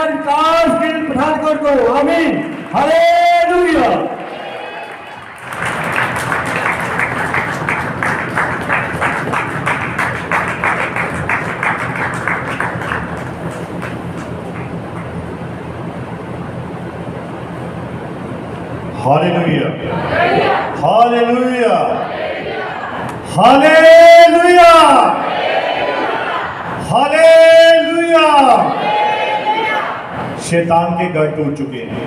हमारे विकास के पठानकोट को। आमीन, hallelujah. Hallelujah, hallelujah, hallelujah, hallelujah. शैतान के गढ़ टूट चुके हैं,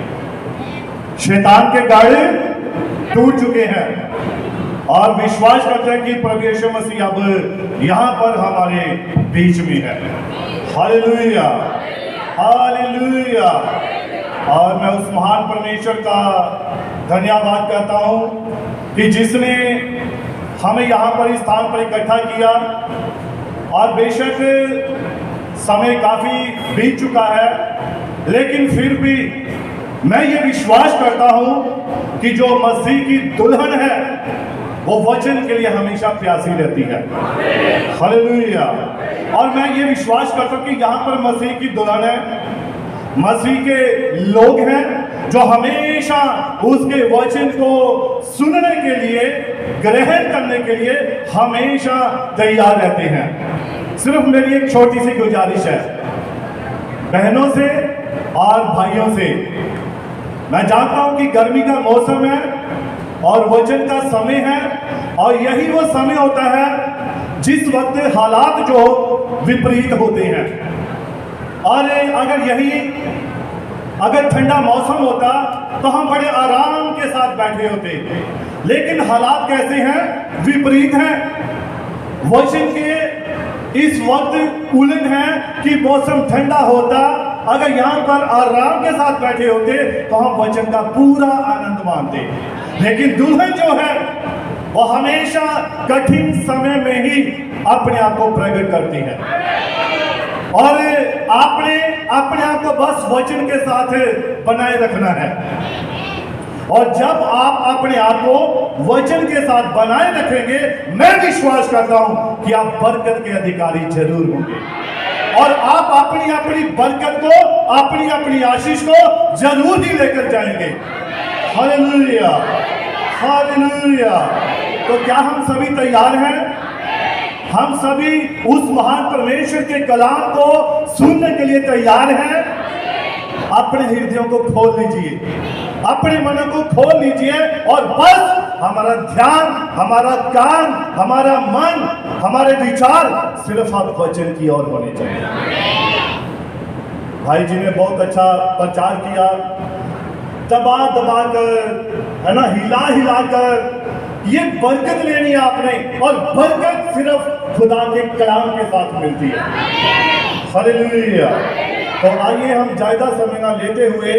शैतान के गढ़ टूट चुके हैं और विश्वास करते हैं कि प्रभु यीशु मसीह अब यहां पर हमारे बीच में है। Hallelujah, hallelujah. और मैं उस महान परमेश्वर का धन्यवाद करता हूं कि जिसने हमें यहाँ पर इस स्थान पर इकट्ठा किया। और बेशक समय काफी बीत चुका है, लेकिन फिर भी मैं ये विश्वास करता हूं कि जो मसीह की दुल्हन है वो वचन के लिए हमेशा प्यासी रहती है। हालेलुया। और मैं ये विश्वास करता हूं कि यहाँ पर मसीह की दुल्हन है, मसीह के लोग हैं जो हमेशा उसके वचन को सुनने के लिए, ग्रहण करने के लिए हमेशा तैयार रहते हैं। सिर्फ मेरी एक छोटी सी गुजारिश है बहनों से और भाइयों से। मैं जानता हूं कि गर्मी का मौसम है और वचन का समय है, और यही वो समय होता है जिस वक्त हालात जो विपरीत होते हैं। और अगर ठंडा मौसम होता तो हम बड़े आराम के साथ बैठे होते, लेकिन हालात कैसे हैं? विपरीत हैं। वचन के इस वक्त उलट है कि मौसम ठंडा होता, अगर यहाँ पर आराम के साथ बैठे होते तो हम वचन का पूरा आनंद मानते। लेकिन दुल्हन जो है वो हमेशा कठिन समय में ही अपने आप को प्रकट करती है, और आपने अपने आप को बस वचन के साथ बनाए रखना है। और जब आप अपने आप को वचन के साथ बनाए रखेंगे, मैं विश्वास करता हूं कि आप बरकत के अधिकारी जरूर होंगे, और आप अपनी अपनी बरकत को, अपनी अपनी आशीष को जरूर ही लेकर जाएंगे। Hallelujah, hallelujah. तो क्या हम सभी तैयार हैं? हम सभी उस महान परमेश्वर के कलाम को सुनने के लिए तैयार हैं? अपने हृदयों को खोल लीजिए, अपने मनों को खोल लीजिए, और बस हमारा ध्यान, हमारा कान, हमारा मन, हमारे विचार सिर्फ आप वचन की ओर होने चाहिए। भाई जी ने बहुत अच्छा प्रचार किया, दबा दबा कर, है ना, हिला हिला कर। ये बरकत लेनी है आपने, और बरकत सिर्फ खुदा के कलाम के साथ मिलती है। हालेलुया। तो आइए हम ज्यादा समय ना लेते हुए,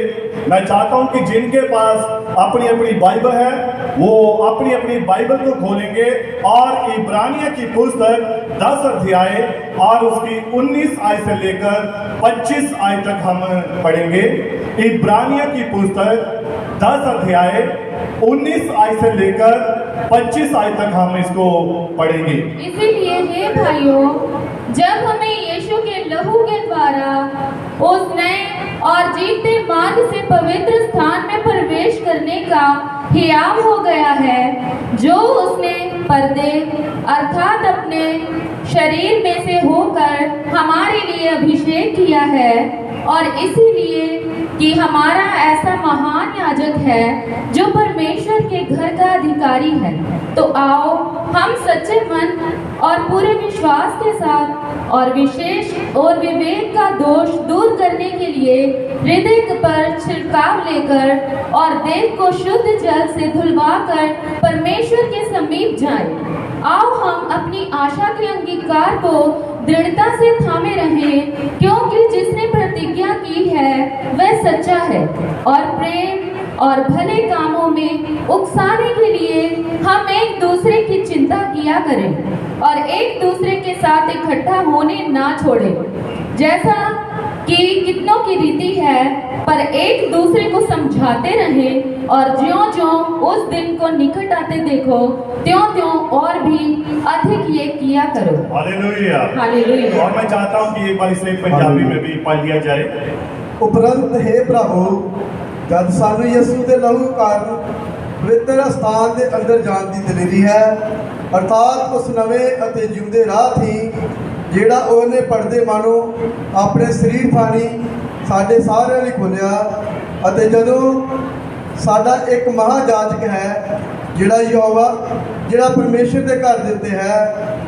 मैं चाहता हूं कि जिनके पास अपनी अपनी बाइबल है वो अपनी अपनी बाइबल को खोलेंगे और इब्रानिया की पुस्तक 10 अध्याय और उसकी 19 आयत से लेकर 25 आयत तक हम पढ़ेंगे। इब्रानिया की पुस्तक 10 अध्याय 19 आयत से लेकर 25 आयत तक हम इसको पढ़ेंगे। इसीलिए हे भाइयों, जब हमें यीशु के लहू के द्वारा उस नए और जीते मार्ग से पवित्र स्थान में प्रवेश करने का हियाव हो गया है, जो उसने पर्दे अर्थात अपने शरीर में से होकर हमारे लिए अभिषेक किया है, और इसीलिए कि हमारा ऐसा महान याजक है जो परमेश्वर के घर का अधिकारी है, तो आओ हम सच्चे मन और पूरे विश्वास के साथ और विशेष और विवेक का दोष दूर करने के लिए हृदय पर छिड़काव लेकर और देह को शुद्ध जल से धुलवाकर परमेश्वर के समीप जाएं। आओ हम अपनी आशा के अंगीकार को दृढ़ता से थामे रहें, क्योंकि जिसने प्रतिज्ञा की है वह सच्चा है, और प्रेम और भले कामों में उकसाने के लिए हम एक दूसरे की चिंता किया करें और एक दूसरे के साथ इकट्ठा होने ना छोड़ें, जैसा कि कितनों की रीति है, पर एक दूसरे को समझाते रहें, और ज्यों-ज्यों उस दिन को निकट आते देखो त्यों-त्यों और भी अधिक ये किया करो। Hallelujah, hallelujah. और मैं चाहता हूँ कि एक बार इसे पंजाबी में भी पढ़ लिया जाए। ਉਪਰੰਤ ਹੈ ਪ੍ਰਭੂ, ਜਦ ਸਾਨੂੰ ਯਿਸੂ ਦੇ ਲਹੂ ਕਾਰਨ ਪਵਿੱਤਰ ਸਥਾਨ ਦੇ ਅੰਦਰ ਜਾਣ ਦੀ ਦਲੇਰੀ ਹੈ, ਅਰਥਾਤ ਉਸ ਨਵੇਂ ਅਤੇ ਜਿਉਂਦੇ ਰਾਹ ਥੀ ਜਿਹੜਾ ਉਹਨੇ ਪੜਦੇ ਮਾਨੋ ਆਪਣੇ ਸਰੀਰ ਥਾਣੀ ਸਾਡੇ ਸਾਰਿਆਂ ਲਈ ਖੋਲਿਆ। ਅਤੇ ਜਦੋਂ ਸਾਡਾ ਇੱਕ ਮਹਾਜਾਜਕ ਹੈ ਜਿਹੜਾ ਪਰਮੇਸ਼ਰ ਦੇ ਘਰ ਦੇ ਉੱਤੇ ਹੈ,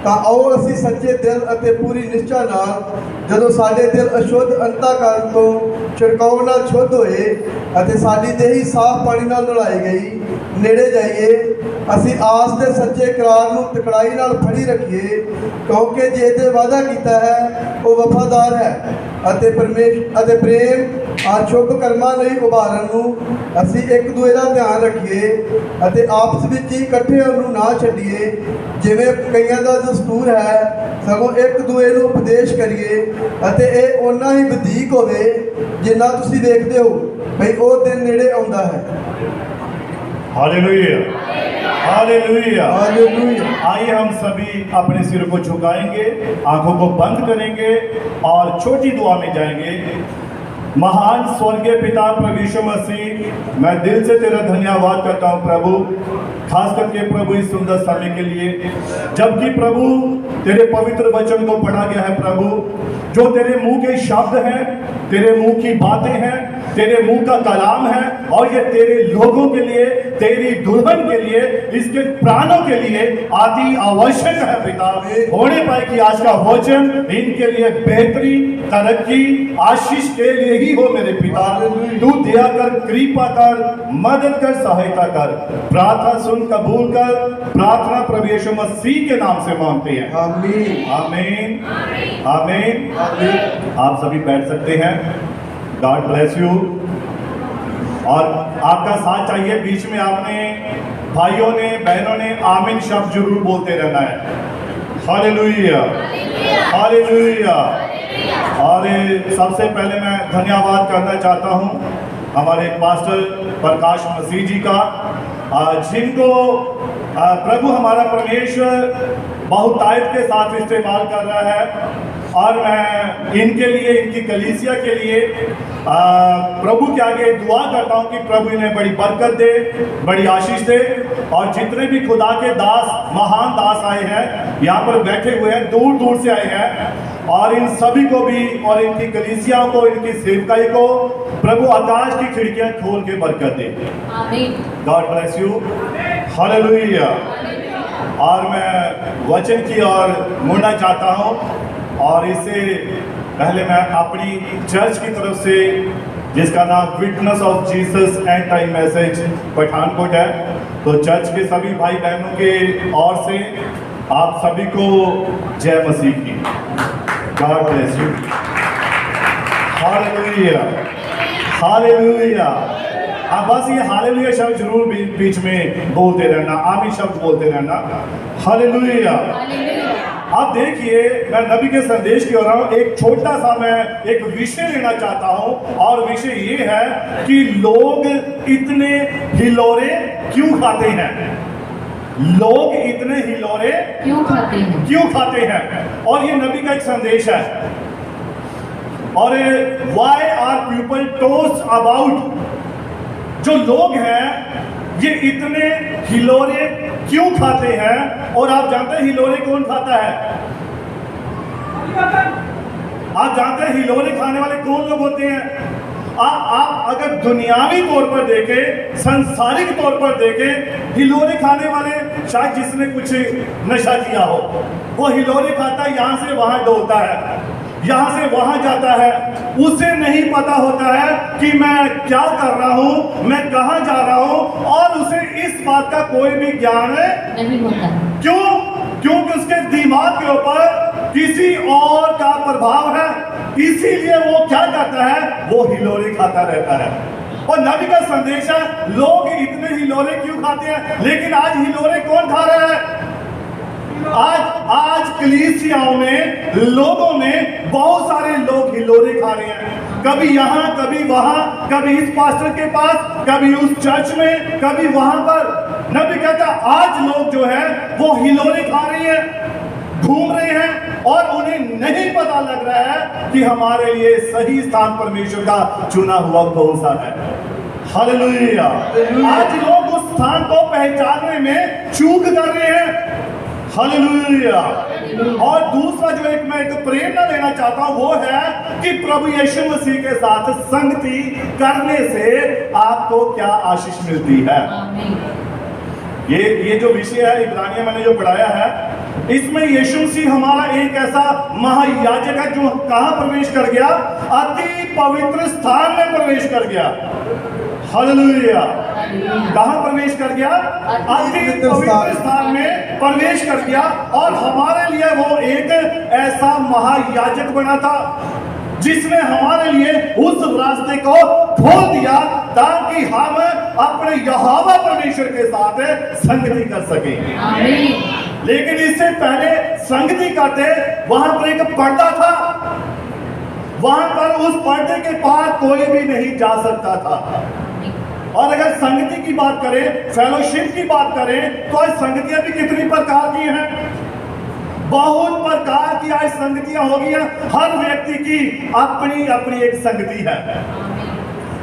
ਤਾਂ ਆਓ ਅਸੀਂ ਸੱਚੇ ਦਿਲ ਅਤੇ ਪੂਰੀ ਨਿਸ਼ਚਾ ਨਾਲ, ਜਦੋਂ ਸਾਡੇ ਦਿਲ ਅਸ਼ੁੱਧ ਅੰਤःਕਰਨ ਤੋਂ ਛਿੜਕਾਉ ਨਾਲ ਸ਼ੁੱਧ ਹੋਏ ਅਤੇ ਸਾਡੀ ਦੇਹੀ ਸਾਫ਼ ਪਾਣੀ ਨਾਲ ਨਲਾਈ ਗਈ, ਨੇੜੇ ਜਾਈਏ। ਅਸੀਂ ਆਸ ਦੇ ਸੱਚੇ ਇਕਰਾਰ ਨੂੰ ਤਕੜਾਈ ਨਾਲ ਫੜੀ ਰੱਖੀਏ, ਕਿਉਂਕਿ ਜੇ ਤੇ ਵਾਅਦਾ ਕੀਤਾ ਹੈ ਉਹ ਵਫਾਦਾਰ ਹੈ ਅਤੇ ਪ੍ਰੇਮ ਆ ਸ਼ੁਭ ਕਰਮਾਂ ਲਈ ਉਭਾਰਨ ਨੂੰ ਅਸੀਂ ਇੱਕ ਦੂਜੇ ਦਾ ਧਿਆਨ ਰੱਖੀਏ ਅਤੇ ਆਪਸ ਵਿੱਚ ਹੀ ਇਕੱਠੇ ਉਹਨੂੰ ਨਾ ਛੱਡੀਏ, ਜਿਵੇਂ ਕਈਆਂ ਦਾ ਦਸਤੂਰ ਹੈ, ਸਗੋਂ ਇੱਕ ਦੂਜੇ ਨੂੰ ਉਪਦੇਸ਼ ਕਰੀਏ। ਅਤੇ ਇਹ ਓਨਾ ਹੀ ਵਧੀਕ ਹੋਵੇ ਜਿੰਨਾ ਤੁਸੀਂ ਦੇਖਦੇ ਹੋ ਭਈ ਉਹ ਦਿਨ ਨੇੜੇ ਆਉਂਦਾ ਹੈ। Hallelujah, hallelujah, hallelujah. आइए हम सभी अपने सिर को झुकाएंगे, आंखों को बंद करेंगे और छोटी दुआ में जाएंगे। महान स्वर्गीय पिता प्रभु यीशु मसीह, मैं दिल से तेरा धन्यवाद करता हूँ प्रभु, खास करके प्रभु इस सुंदर समय के लिए, जबकि प्रभु तेरे पवित्र वचन को पढ़ा गया है प्रभु, जो तेरे मुंह के शब्द हैं, तेरे मुंह की बातें हैं, तेरे मुंह का कलाम है, और ये तेरे लोगों के लिए, तेरी दुल्हन के लिए, इसके प्राणों के लिए अति आवश्यक है पिता। होने पाए कि आज का वचन इनके लिए बेहतरी, तरक्की, आशीष के लिए ही हो मेरे पिता। तू दया कर, कृपा कर, मदद कर, सहायता कर। प्रार्थना सुन, कबूल कर। प्रार्थना प्रभु यीशु मसीह के नाम से मांगते हैं, आमीन, आमीन, आमीन। आमीन। आप सभी बैठ सकते हैं। God bless you. और आपका साथ चाहिए, बीच में आपने भाइयों ने, बहनों ने आमीन शब्द जरूर बोलते रहना है। Hallelujah, hallelujah. और सबसे पहले मैं धन्यवाद करना चाहता हूं हमारे पास्टर प्रकाश मसीह जी का, जिनको प्रभु हमारा परमेश्वर बहुतायत के साथ इस्तेमाल कर रहा है। और मैं इनके लिए, इनकी कलीसिया के लिए प्रभु के आगे दुआ करता हूं कि प्रभु इन्हें बड़ी बरकत दे, बड़ी आशीष दे। और जितने भी खुदा के दास, महान दास आए हैं, यहाँ पर बैठे हुए हैं, दूर दूर से आए हैं, और इन सभी को भी और इनकी कलीसियाओं को, इनकी सेवकाई को प्रभु आकाश की खिड़कियां खोल के बरकत दे। God bless you. हालेलुया। और मैं वचन की ओर मुड़ना चाहता हूं, और इससे पहले मैं अपनी चर्च की तरफ से, जिसका नाम witness of Jesus and time message Pathankot है, तो चर्च के सभी भाई बहनों के ओर से आप सभी को जय मसीह की। God bless you. Hallelujah, hallelujah. हाँ, बस ये हालेलुया शब्द जरूर बीच में बोलते रहना, आमीन शब्द बोलते रहना। हालेलुया। अब देखिए, मैं नबी के संदेश की ओर हूं। एक छोटा सा मैं एक विषय लेना चाहता हूं, और विषय ये है कि लोग इतने हिलोरे क्यों खाते हैं। लोग इतने हिलोरे क्यों खाते हैं, और ये नबी का एक संदेश है। और why are people toast about, जो लोग हैं ये इतने हिलोरे क्यों खाते हैं। और आप जानते हैं हिलोरे कौन खाता है? आप जानते हैं हिलोरे खाने वाले कौन लोग होते हैं? आप अगर दुनियावी तौर पर देखें, सांसारिक तौर पर देखें, हिलोरे खाने वाले शायद जिसने कुछ नशा किया हो, वो हिलोरे खाता है, यहाँ से वहां डोलता है, यहाँ से वहां जाता है। उसे नहीं पता होता है कि मैं क्या कर रहा हूं, मैं कहां जा रहा हूं, और उसे इस बात का कोई भी ज्ञान नहीं होता। क्यों? क्योंकि उसके दिमाग के ऊपर किसी और का प्रभाव है, इसीलिए वो क्या करता है, वो हिलोरे खाता रहता है। और नबी का संदेश है, लोग इतने हिलोरे क्यों खाते हैं। लेकिन आज हिलोरे कौन खा रहा है? आज कलीसियाओं में, लोगों में बहुत सारे लोग हिलोरे खा रहे हैं, कभी यहाँ, कभी वहां, कभी इस पास्टर के पास, कभी उस चर्च में, कभी वहां पर। नबी कहता आज लोग जो है वो हिलोरे खा रहे हैं, घूम रहे हैं, और उन्हें नहीं पता लग रहा है कि हमारे लिए सही स्थान परमेश्वर का चुना हुआ कौन सा है। हालेलुया। आज लोग उस स्थान को पहचानने में चूक कर रहे हैं। हालेलुया। और दूसरा जो मैं एक प्रेरणा लेना चाहता हूं वो है कि प्रभु यीशु मसीह के साथ संगति करने से आपको क्या आशीष मिलती है। ये जो विषय है इब्रानियों मैंने जो पढ़ाया है, इसमें यीशु मसीह हमारा एक ऐसा महायाजक है जो कहां प्रवेश कर गया? अति पवित्र स्थान में प्रवेश कर गया। हालेलुया। कहां प्रवेश कर गया? अति पवित्र स्थान में प्रवेश कर गया। और हमारे लिए वो एक ऐसा महायाजक बना था जिसने हमारे लिए उस रास्ते को खोल दिया ताकि हम अपने यहोवा परमेश्वर के साथ संगति कर सकें। आमीन। लेकिन इससे पहले संगति करते वहां पर एक पर्दा था, वहां पर उस पर्दे के पार कोई भी नहीं जा सकता था। और अगर संगति की बात करें, फेलोशिप की बात करें, तो आज संगतियां भी कितनी प्रकार की हैं? बहुत प्रकार की आज संगतियां हो गई हैं। हर व्यक्ति की अपनी अपनी एक संगति है।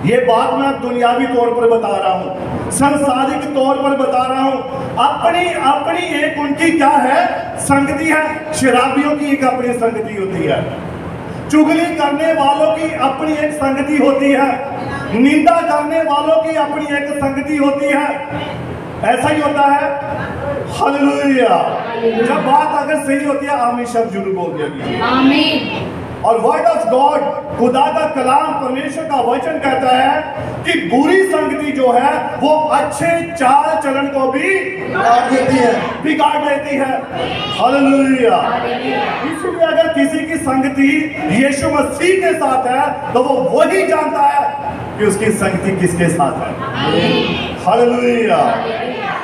ये बात मैं दुनियावी तौर पर बता रहा हूं, सांसारिक तौर पर बता रहा हूं। अपनी अपनी एक उनकी क्या है? संगति है। शराबियों की एक अपनी संगति होती है, चुगली करने वालों की अपनी एक संगति होती है, निंदा करने वालों की अपनी एक संगति होती है। ऐसा ही होता है। हालेलुया। जब बात अगर सही होती है, आमीन शब्द जरूर बोल दिया। आमीन। और वर्ड ऑफ गॉड, खुदा का कलाम, परमेश्वर का वचन कहता है कि बुरी संगति जो है वो अच्छे चाल चलन को भी बिगाड़ देती है। हालेलुया। इसलिए अगर किसी की संगति यीशु मसीह के साथ है तो वो वही जानता है कि उसकी संगति किसके साथ है। हालेलुया।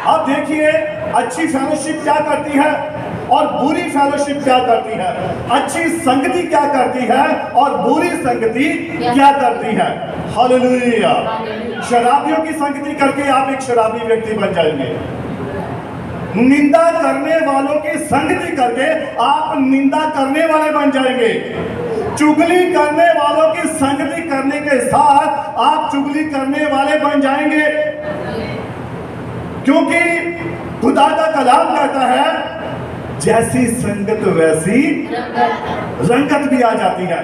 अब देखिए अच्छी फेलोशिप क्या करती है और बुरी फेलोशिप क्या करती है। अच्छी संगति क्या करती है और बुरी संगति क्या करती है। हालेलुया। शराबियों की संगति करके आप एक शराबी व्यक्ति बन जाएंगे। निंदा करने वालों की संगति करके आप निंदा करने वाले बन जाएंगे। चुगली करने वालों की संगति करने के साथ आप चुगली करने वाले बन जाएंगे, क्योंकि खुदा का कलाम कहता है जैसी संगत वैसी रंगत भी आ जाती है।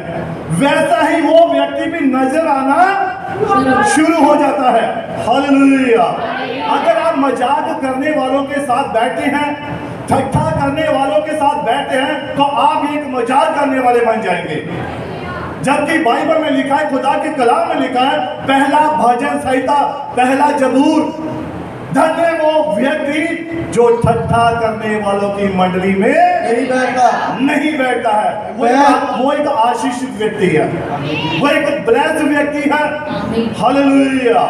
वैसा ही वो व्यक्ति भी नजर आना शुरू हो जाता है। हालेलुया। अगर आप मजाक करने वालों के साथ बैठते हैं, ठट्ठा करने वालों के साथ बैठते हैं, तो आप एक मजाक करने वाले बन जाएंगे। जबकि बाइबल में लिखा है, खुदा के कलाम में लिखा है, पहला भजन संहिता, पहला जबूर, धन्य वो व्यक्ति जो ठट्ठा करने वालों की मंडली में नहीं बैठता है। वो एक आशीषित व्यक्ति है, वो एक ब्लेस्ड व्यक्ति है। हालेलुया।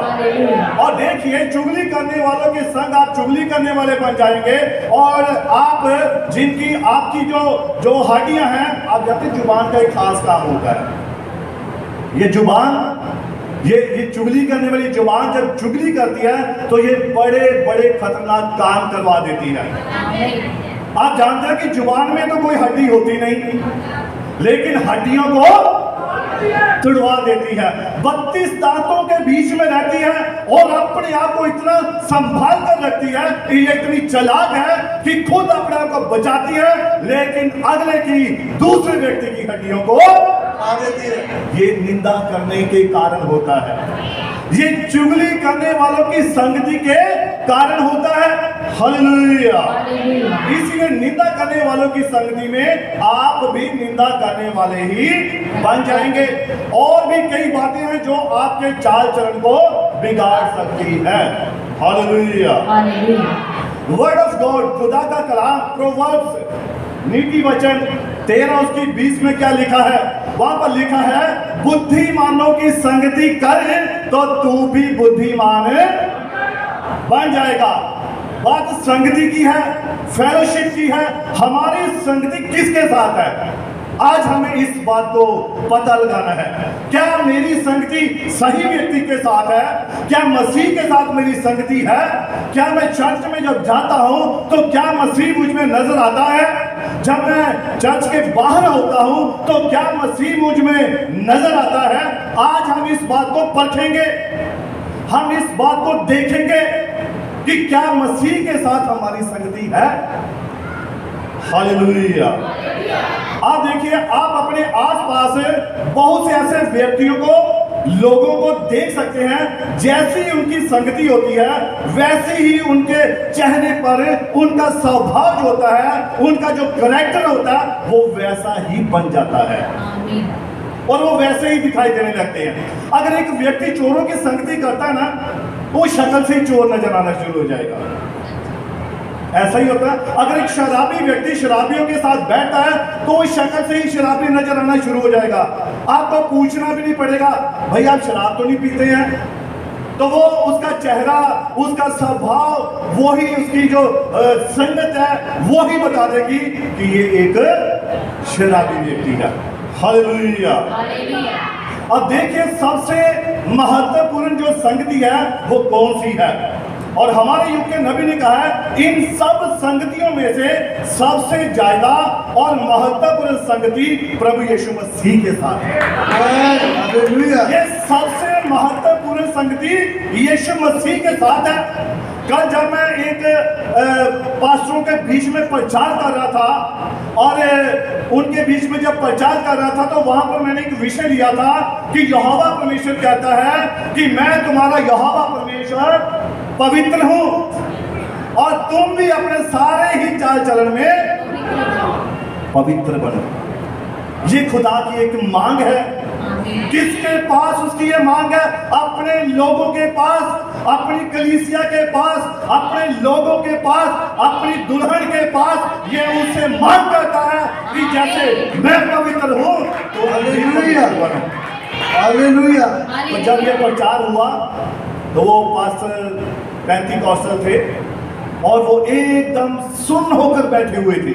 और देखिए चुगली करने वालों के संग आप चुगली करने वाले बन जाएंगे। और आप जिनकी आपकी जो हड्डियां हैं, आप जानते हैं जुबान का एक खास काम होता है। ये जुबान, ये चुगली करने वाली जुबान जब चुगली करती है तो ये बड़े बड़े खतरनाक काम करवा देती है। आप जानते हैं कि जुबान में तो कोई हड्डी होती नहीं, लेकिन हड्डियों को तुड़वा देती है। 32 दांतों के बीच में रहती है और अपने आप को इतना संभाल कर रखती है कि ये इतनी चालाक है कि खुद अपने आप को बचाती है, लेकिन अगले की, दूसरे व्यक्ति की हड्डियों को आ देती है। ये निंदा करने के कारण होता है, ये चुगली करने वालों की संगति के कारण होता है। हालेलुया। इसलिए निंदा करने वालों की संगति में आप भी निंदा करने वाले ही बन जाएंगे। और भी कई बातें हैं जो आपके चाल चलन को बिगाड़ सकती है। हालेलुया। वर्ड ऑफ गॉड, खुदा का कलाम, प्रोवर्ब्स, नीति वचन 13 उसकी 20 में क्या लिखा है? वहां पर लिखा है, बुद्धिमानों की संगति कर तो तू भी बुद्धिमान बन जाएगा। बात संगति की है, फेलोशिप की है। हमारी संगति किसके साथ है? आज हमें इस बात को पता लगाना है। क्या मेरी संगति सही व्यक्ति के साथ है? क्या मसीह के साथ मेरी संगति है? क्या मैं चर्च में जब जाता हूं तो क्या मसीह मुझ में नजर आता है? जब मैं चर्च के बाहर होता हूं तो क्या मसीह मुझ में नजर आता है? आज हम इस बात को परखेंगे, हम इस बात को देखेंगे कि क्या मसीह के साथ हमारी संगति है। हालेलुया। आप देखिए, आप अपने आसपास बहुत से ऐसे व्यक्तियों को, लोगों को देख सकते हैं, जैसी उनकी संगति होती है वैसी ही उनके चेहरे पर उनका स्वभाव जो होता है, उनका जो कैरेक्टर होता है वो वैसा ही बन जाता है और वो वैसे ही दिखाई देने लगते हैं। अगर एक व्यक्ति चोरों की संगति करता है ना, वो शक्ल से ही चोर नजर आना शुरू हो जाएगा। ऐसा ही होता है। अगर एक शराबी व्यक्ति शराबियों के साथ बैठता है तो वो शक्ल से ही शराबी नजर आना शुरू हो जाएगा। आपको पूछना भी नहीं पड़ेगा, भाई आप शराब तो नहीं पीते हैं? तो वो उसका चेहरा, उसका स्वभाव, वो ही उसकी जो संगत है वो ही बता देगी कि ये एक शराबी व्यक्ति है। हालेलुया। अब देखिए, सबसे महत्वपूर्ण जो संगति है वो कौन सी है? और हमारे युग के नबी ने कहा है, इन सब संगतियों में से सबसे ज्यादा और महत्वपूर्ण संगति प्रभु यीशु मसीह के साथ है। ये सबसे महत्वपूर्ण संगति यीशु मसीह के साथ है। कल जब मैं एक पास्टरों के बीच में प्रचार कर रहा था और उनके बीच में जब प्रचार कर रहा था तो वहां पर मैंने एक विषय लिया था कि यहोवा परमेश्वर कहता है कि मैं तुम्हारा यहोवा परमेश्वर पवित्र हूं और तुम भी अपने सारे ही चाल चलन में पवित्र बनो। ये खुदा की एक मांग है। किसके पास उसकी ये मांग है? अपने लोगों के पास, अपनी कलीसिया के पास, अपने लोगों के पास, अपनी दुल्हन के पास। ये उससे मांग करता है कि जैसे मैं पवित्र हूं तो हालेलुया बनो। हालेलुया। तो जब ये प्रचार हुआ तो वो पास्टर पेंटिकॉस्टल थे और वो एकदम सुन्न होकर बैठे हुए थे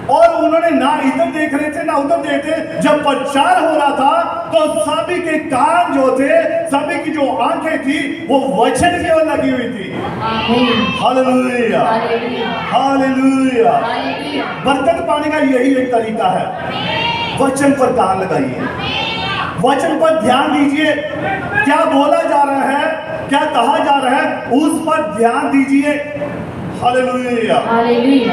और उन्होंने ना इधर देख रहे थे ना उधर देख रहे थे। जब प्रचार हो रहा था तो सभी के कान जो थे, सभी की जो आंखें थी वो वचन की ओर लगी हुई थी। Hallelujah, hallelujah. बरकत पाने का यही एक तरीका है, वचन पर कान लगाइए, वचन पर ध्यान दीजिए। क्या बोला जा रहा है, क्या कहा जा रहा है, उस पर ध्यान दीजिए। हालेलुया।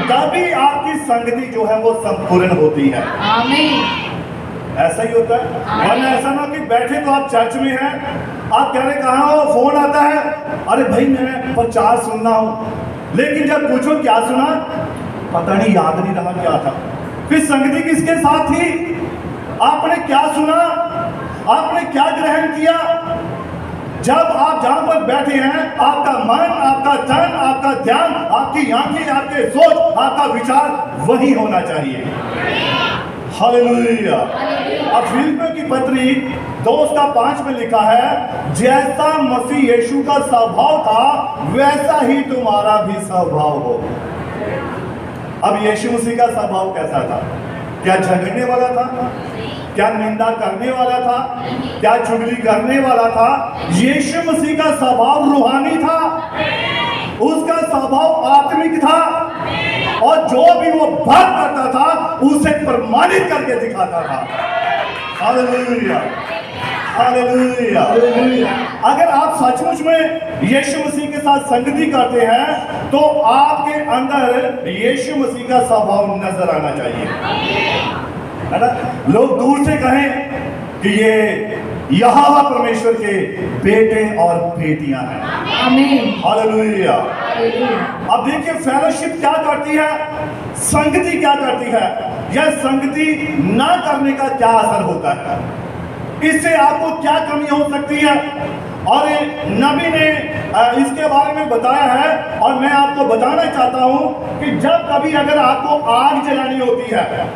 तभी आपकी संगति जो है वो संपूर्ण होती है। आमीन। ऐसा ही होता है। वरना ऐसा ना कि बैठे तो आप चर्च में हैं, आप कह रहे कहाँ हो, फोन आता है, अरे भाई मैं प्रचार सुनना हूं, लेकिन जब पूछो क्या सुना, पता नहीं, याद नहीं रहा क्या था। फिर संगति किसके साथ थी? आपने क्या सुना, आपने क्या ग्रहण किया? जब आप जहां पर बैठे हैं, आपका मन, आपका तन, आपका ध्यान, आपकी आंखें, आपके सोच, आपका विचार वही होना चाहिए। हालेलुया। अब फिलिप्पियों की पत्री 2:5 में लिखा है, जैसा मसीह यीशु का स्वभाव था वैसा ही तुम्हारा भी स्वभाव हो। अब यीशु मसीह का स्वभाव कैसा था? क्या झगड़ने वाला था? क्या निंदा करने वाला था? क्या चुगली करने वाला था? यीशु मसीह का स्वभाव रूहानी था, उसका स्वभाव आत्मिक था और जो भी वो बात करता था उसे प्रमाणित करके दिखाता था। Hallelujah, hallelujah. अगर आप सचमुच में यीशु मसीह के साथ संगति करते हैं तो आपके अंदर यीशु मसीह का स्वभाव नजर आना चाहिए, है ना? लोग दूर से कहें कि ये यहोवा परमेश्वर के बेटे और बेटियां हैं। आमीन। हालेलुया। अब देखिए, फेलोशिप क्या करती है, संगति क्या करती है, यह संगति ना करने का क्या असर होता है, इससे आपको क्या कमी हो सकती है। और नबी ने इसके बारे में बताया है और मैं आपको बताना चाहता हूं कि जब कभी अगर आपको आग जलानी होती है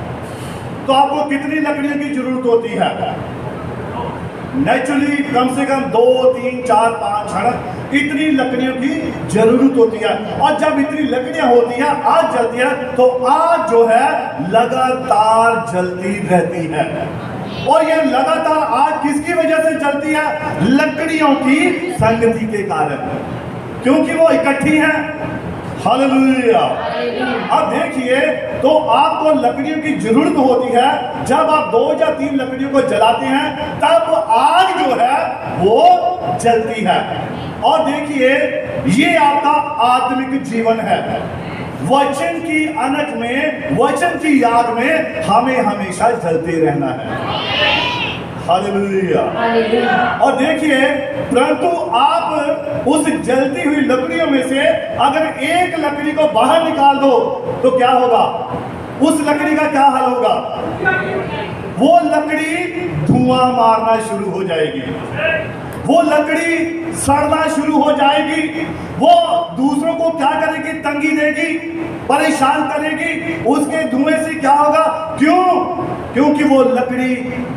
तो आपको कितनी लकड़ियों की जरूरत होती है? नेचुरली कम से कम 2, 3, 4, 5 है ना, इतनी लकड़ियों की जरूरत होती है। और जब इतनी लकड़ियां होती हैं, आग जलती है, तो आग जो है लगातार जलती रहती है। और ये लगातार आग किसकी वजह से जलती है? लकड़ियों की संगति के कारण, क्योंकि वो इकट्ठी हैं। हालेलुया। अब देखिए, तो आपको लकड़ियों की जरूरत होती है। जब आप 2 या 3 लकड़ियों को जलाते हैं तब आग जो है वो जलती है। और देखिए, ये आपका आत्मिक जीवन है। वचन की अनक में, वचन की आग में हमें हमेशा जलते रहना है। हालेलुया। और देखिए, परंतु आप उस जलती हुई लकड़ियों में से अगर एक लकड़ी को बाहर निकाल दो तो क्या होगा? उस लकड़ी का क्या हाल होगा? वो लकड़ी धुआं मारना शुरू हो जाएगी, वो लकड़ी सड़ना शुरू हो जाएगी, वो दूसरों को क्या करेगी? तंगी देगी, परेशान करेगी। उसके धुएं से क्या होगा? क्यों? क्योंकि वो लकड़ी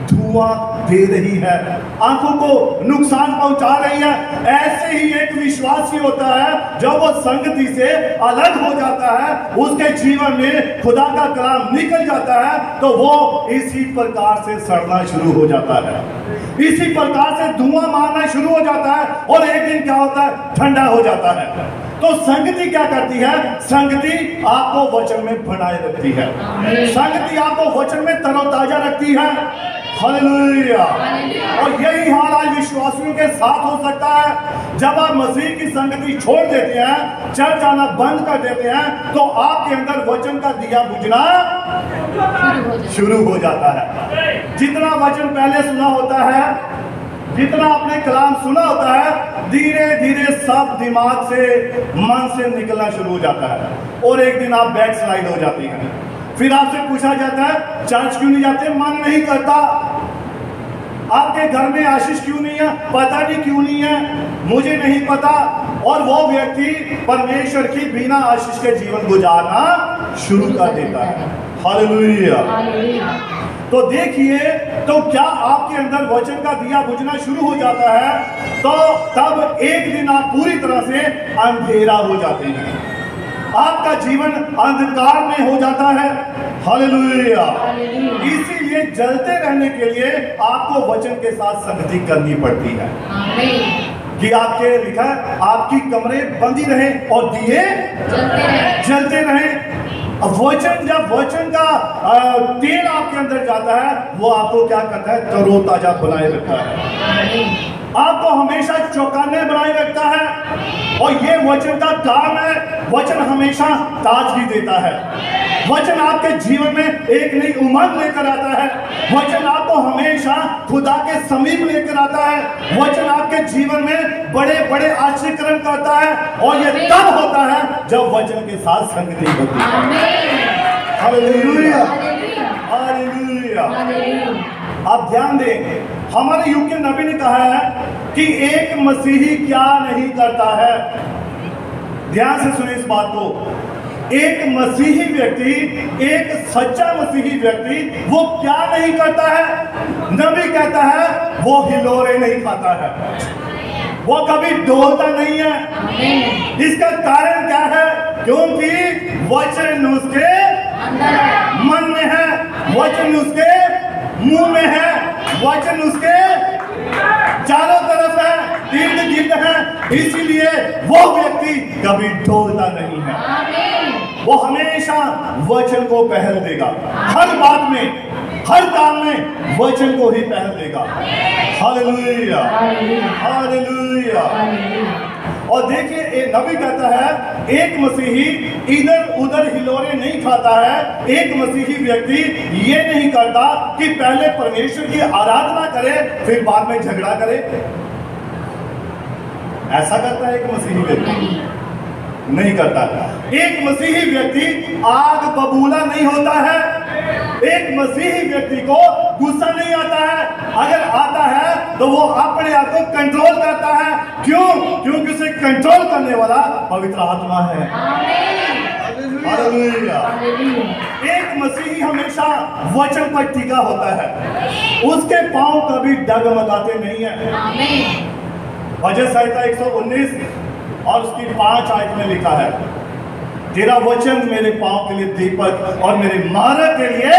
धुआं दे रही है, आंखों को नुकसान पहुंचा रही है। ऐसे ही एक विश्वासी होता है, जब वो संगति से अलग हो जाता है, उसके जीवन में खुदा का कलाम निकल जाता है, तो वो इसी प्रकार से सड़ना शुरू हो जाता है, इसी प्रकार से धुआं मारना शुरू हो जाता है। और एक दिन क्या होता है? ठंडा हो जाता है। तो संगति क्या करती है? संगति आपको वचन में बनाए रखती है, संगति आपको वचन में तरोताजा रखती है। हालेलुया। और यही हाल आज विश्वासियों के साथ हो सकता है। जब आप मसीह की संगति छोड़ देते हैं, चर्च आना बंद कर देते हैं, तो आपके अंदर वचन का दिया बुझना शुरू हो जाता है। जितना वचन पहले सुना होता है, जितना आपने कलाम सुना होता है, धीरे धीरे सब दिमाग से, मन से निकलना शुरू हो जाता है। और एक दिन आप बैक स्लाइड हो जाती हैं। फिर आपसे पूछा जाता है, चर्च क्यों नहीं जाते? मन नहीं करता। आपके घर में आशीष क्यों नहीं है? पता नहीं क्यों नहीं है, मुझे नहीं पता। और वो व्यक्ति परमेश्वर की बिना आशीष के जीवन गुजारना शुरू कर देता है। हालेलुया। तो देखिए, तो क्या आपके अंदर वचन का दिया बुझना शुरू हो जाता है, तो तब एक दिन आप पूरी तरह से अंधेरा हो जाते हैं, आपका जीवन अंधकार में हो जाता है। हालेलुया। इसीलिए जलते रहने के लिए आपको वचन के साथ संगति करनी पड़ती है। कि आपके लिखा है, आपकी कमरे बंदी रहे और दिए जलते रहे। वचन, जब वचन का तेल आपके अंदर जाता है, वो आपको क्या करता है? तरोताजा बनाए रखता है, आपको हमेशा चौकन्ने बनाए रखता है। और ये वचन का काम है। वचन हमेशा ताजगी देता है, वचन आपके जीवन में एक नई उमंग लेकर आता है, वचन आपको हमेशा खुदा के समीप लेकर आता है, वचन आपके जीवन में बड़े बड़े आश्चर्य करता है। और ये तब होता है जब वचन के साथ संगति होती है। हालेलुया। हालेलुया। आप ध्यान दें, हमारे युग के नबी ने कहा है कि एक मसीही क्या नहीं करता है। ध्यान से सुनिए इस बात को। एक मसीही व्यक्ति, एक सच्चा मसीही व्यक्ति वो क्या नहीं करता है? नबी कहता है वो हिलोरे नहीं खाता है, वो कभी डोलता नहीं है। इसका कारण क्या है? क्योंकि वचन उसके मन में है, वचन उसके मुंह में है, वचन उसके चारों तरफ है, इर्द गिर्द है। इसीलिए वो व्यक्ति कभी डोलता नहीं है, वो हमेशा वचन को पहल देगा। हर बात में, हर काम में वचन को ही पहल देगा। हालेलुया। हालेलुया। और देखिए, एक नबी कहता है एक मसीही इधर उधर हिलोरे नहीं खाता है। एक मसीही व्यक्ति ये नहीं करता कि पहले परमेश्वर की आराधना करे फिर बाद में झगड़ा करे। ऐसा करता है एक मसीही व्यक्ति? नहीं करता। एक मसीही व्यक्ति आग बबूला नहीं होता है। एक मसीही व्यक्ति को गुस्सा नहीं आता है, अगर आता है तो वो अपने आप को कंट्रोल करता है। क्यों? क्योंकि उसे कंट्रोल करने वाला पवित्र आत्मा है। हालेलुया। एक मसीही हमेशा वचन पर टिका होता है, उसके पांव कभी डगमगाते नहीं है। भजन संहिता 119 और उसकी 5 आयत में लिखा है, तेरा वचन मेरे पांव के लिए दीपक और मेरे मार्ग के लिए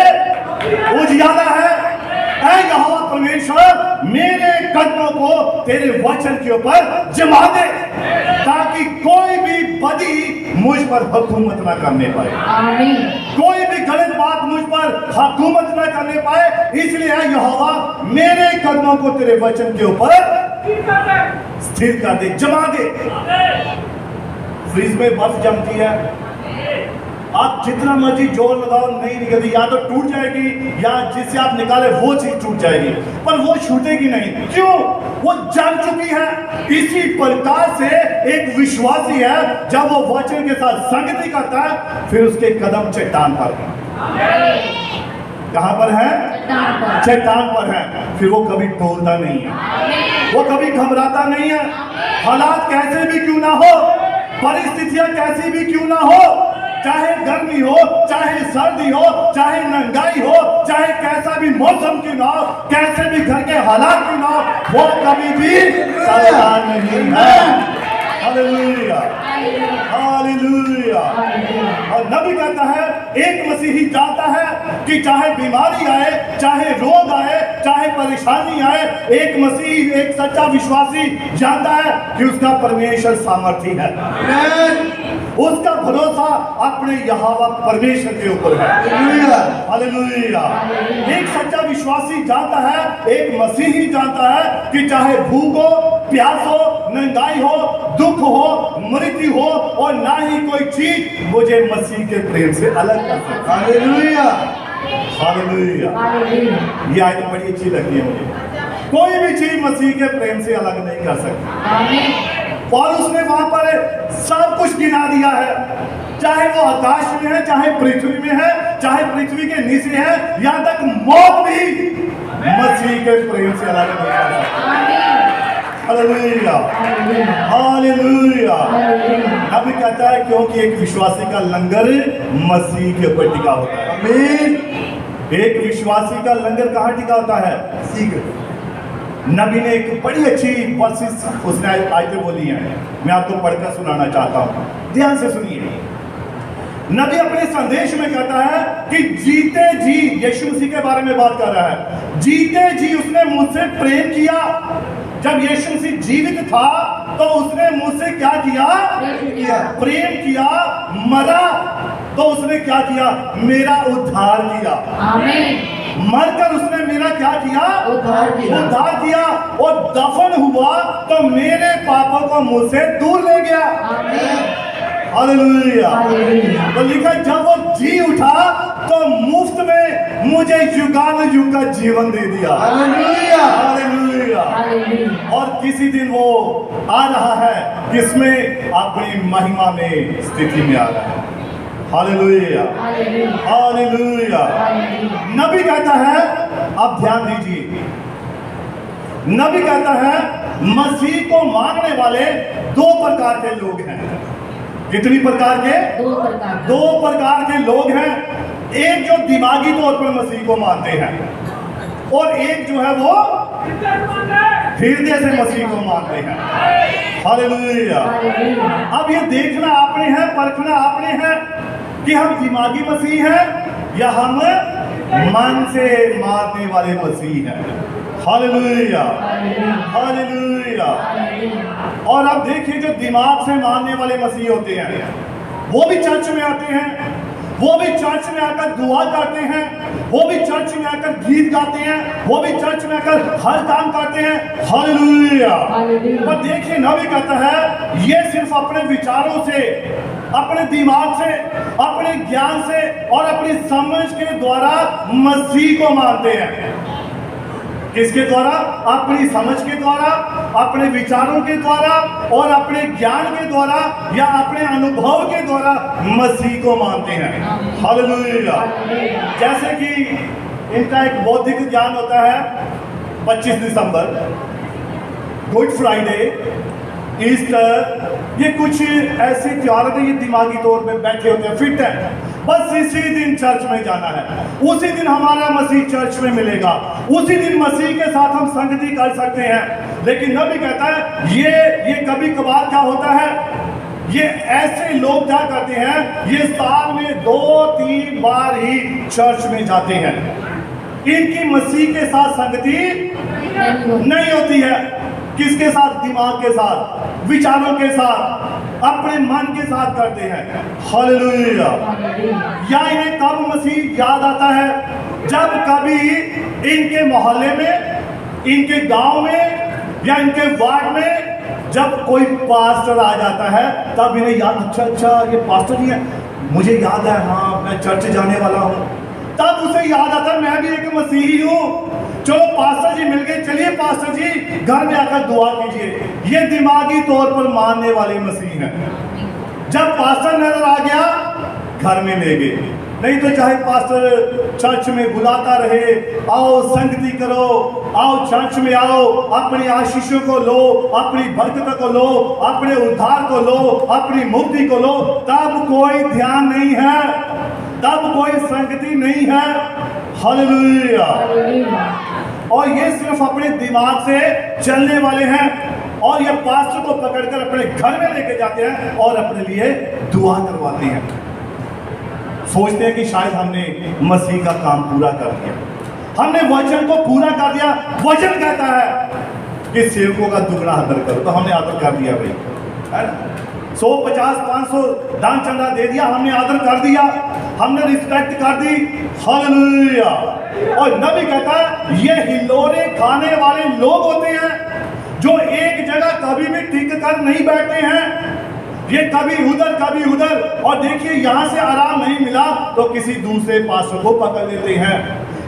उजियाला है। ऐ यहोवा परमेश्वर, मेरे कदमों को तेरे वचन के ऊपर जमा दे, ताकि कोई भी बदी मुझ पर हुकूमत न करने पाए, आमीन। कोई भी गलत बात मुझ पर हुकूमत न करने पाए। इसलिए ऐ यहोवा, मेरे कदमों को तेरे वचन के ऊपर स्थिर कर दे, जमा दे। फ्रीज में बर्फ जमती है, आप जितना मर्जी जोर लगाओ नहीं निकलती, या तो टूट जाएगी या जिससे आप निकाले वो चीज टूट जाएगी, पर वो छूटेगी नहीं। क्यों? वो जम चुकी है। इसी प्रकार से एक विश्वासी है, जब वो वचन के साथ संगति करता है, फिर उसके कदम चट्टान पर है। कहां पर है? चट्टान पर है। फिर वो कभी टूटता नहीं है, वो कभी घबराता नहीं है। हालात कैसे भी क्यों ना हो, परिस्थितियां कैसी भी क्यों ना हो, चाहे गर्मी हो, चाहे सर्दी हो, चाहे महंगाई हो, चाहे कैसा भी मौसम की ना हो, कैसे भी घर के हालात की ना हो, वो कभी भी शैतान नहीं है। Hallelujah, hallelujah. और नबी कहता है, एक मसीही जानता है कि चाहे बीमारी आए, चाहे रोग आए, चाहे परेशानी आए, एक मसीही, एक सच्चा विश्वासी जानता है कि उसका परमेश्वर सामर्थी है। उसका भरोसा अपने यहोवा परमेश्वर के ऊपर है। हालेलुया। एक सच्चा विश्वासी जानता है, एक मसीही जानता है कि चाहे भूख हो, प्यास हो, महंगाई हो, दुख हो, मृत्यु हो, और ना ही कोई चीज मुझे मसीह के प्रेम से अलग कर सकती। Hallelujah, hallelujah. ये आयत बड़ी अच्छी लगती है मुझे। कोई भी चीज मसीह के प्रेम से अलग नहीं कर सकती। और उसने वहां पर सब कुछ गिना दिया है, चाहे वो आकाश में है, चाहे पृथ्वी में है, चाहे पृथ्वी के नीचे है, यहां तक मौत भी मसीह के प्रेम से अलग नहीं कर सकती। Hallelujah, hallelujah. नबी कहता है, क्योंकि एक विश्वासी का लंगर मसीह के ऊपर टिका होता है। आमीन। एक विश्वासी का लंगर कहाँ टिका होता है? सीख। नबी ने एक बड़ी अच्छी वर्सेस उसने आयतें बोली हैं, मैं आपको पढ़कर सुनाना चाहता हूँ, ध्यान से सुनिए। नबी अपने संदेश में कहता है कि जीते जी, यीशु मसीह के बारे में बात कर रहा है, जीते जी उसने मुझसे प्रेम किया। जब यीशु मसीह जीवित था तो उसने मुझसे क्या किया? प्रेम किया। मरा तो उसने क्या किया? मेरा उद्धार किया। आमीन। मरकर उसने मेरा क्या किया? उद्धार किया। उद्धार किया। और दफन हुआ तो मेरे पापों को मुझसे दूर ले गया। हालेलुया। तो लिखा, जब वो जी उठा तो मुफ्त में मुझे युगानुयुग का जीवन दे दिया। Hallelujah, hallelujah. और किसी दिन वो आ रहा है जिसमें अपनी महिमा में स्थिति में आ रहा है। Hallelujah, hallelujah. नबी कहता है, अब ध्यान दीजिए, नबी कहता है मसीह को मानने वाले दो प्रकार के लोग हैं। कितनी प्रकार के? दो प्रकार के लोग हैं। एक जो दिमागी तौर पर मसीह को मानते हैं, और एक जो है वो हृदय से मसीह को मानते हैं। हालेलुया। अब ये देखना आपने है, परखना आपने है कि हम दिमागी मसीह हैं या हम मन से मानने वाले मसीह हैं। Hallelujah, hallelujah. और अब देखिए, जो दिमाग से मानने वाले मसीह होते हैं वो भी चर्च में आते हैं, वो भी चर्च में आकर दुआ करते हैं, वो भी चर्च में आकर गीत गाते हैं, वो भी चर्च में आकर हर काम करते हैं। हालेलुया। पर देखिए, नबी कहता है ये सिर्फ अपने विचारों से, अपने दिमाग से, अपने ज्ञान से और अपनी समझ के द्वारा मसीह को मानते हैं। किसके द्वारा? अपनी समझ के द्वारा, अपने विचारों के द्वारा और अपने ज्ञान के द्वारा या अपने अनुभव के द्वारा मसीह को मानते हैं। हालेलुया। जैसे कि इनका एक बौद्धिक ज्ञान होता है, 25 दिसंबर, गुड फ्राइडे, ईस्टर, ये कुछ ऐसे त्योहार हैं, ये दिमागी तौर पे बैठे होते हैं, फिट है, बस इसी दिन चर्च में जाना है, उसी दिन हमारा मसीह चर्च में मिलेगा, उसी दिन मसीह के साथ हम संगति कर सकते हैं। लेकिन नबी कहता है ये कभी कभार क्या होता है, ये ऐसे लोग क्या करते हैं, ये साल में 2-3 बार ही चर्च में जाते हैं। इनकी मसीह के साथ संगति नहीं होती है। किसके साथ? दिमाग के साथ, विचारों के साथ, अपने मन के साथ करते हैं। हालेलुया। या इन्हें कब मसीह याद आता है? जब कभी इनके मोहल्ले में, इनके गांव में या इनके वार्ड में जब कोई पास्टर आ जाता है, तब इन्हें याद, अच्छा ये पास्टर जी है, मुझे याद है, हाँ मैं चर्च जाने वाला हूँ। तब उसे याद आता है मैं भी एक मसीही हूँ। चलो पास्टर जी मिल गए, चलिए पास्टर जी घर में आकर दुआ कीजिए। ये दिमागी तौर पर मानने वाले मसीह हैं। जब पास्टर नजर आ गया, घर में ले गए। नहीं तो चाहे पास्टर चर्च में बुलाता रहे, आओ संगति करो, आओ चर्च में आओ, अपनी आशीषों को लो, अपनी बरकत को लो, अपने उद्धार को लो, अपनी मुक्ति को लो, तब कोई ध्यान नहीं है, तब कोई संगति नहीं है। हालेलुया। और ये सिर्फ अपने दिमाग से चलने वाले हैं, और ये पास्टर को पकड़कर अपने घर में लेके जाते हैं और अपने लिए दुआ करवाते हैं। सोचते हैं कि शायद हमने मसीह का काम पूरा कर दिया, हमने वचन को पूरा कर दिया। वचन कहता है कि सेवकों का दुगना आदर करो, तो हमने आदर कर दिया भाई, है ना। 100, 50, 500 दान चंदा दे दिया, हमने आदर कर दिया, हमने रिस्पेक्ट कर दी। हालेलुया। और नबी कहता है ये हिलोरे खाने वाले लोग होते हैं जो एक जगह कभी भी टिक कर नहीं बैठते हैं। ये कभी उधर कभी उधर, और देखिए यहां से आराम नहीं मिला तो किसी दूसरे पास्टर को पकड़ लेते हैं।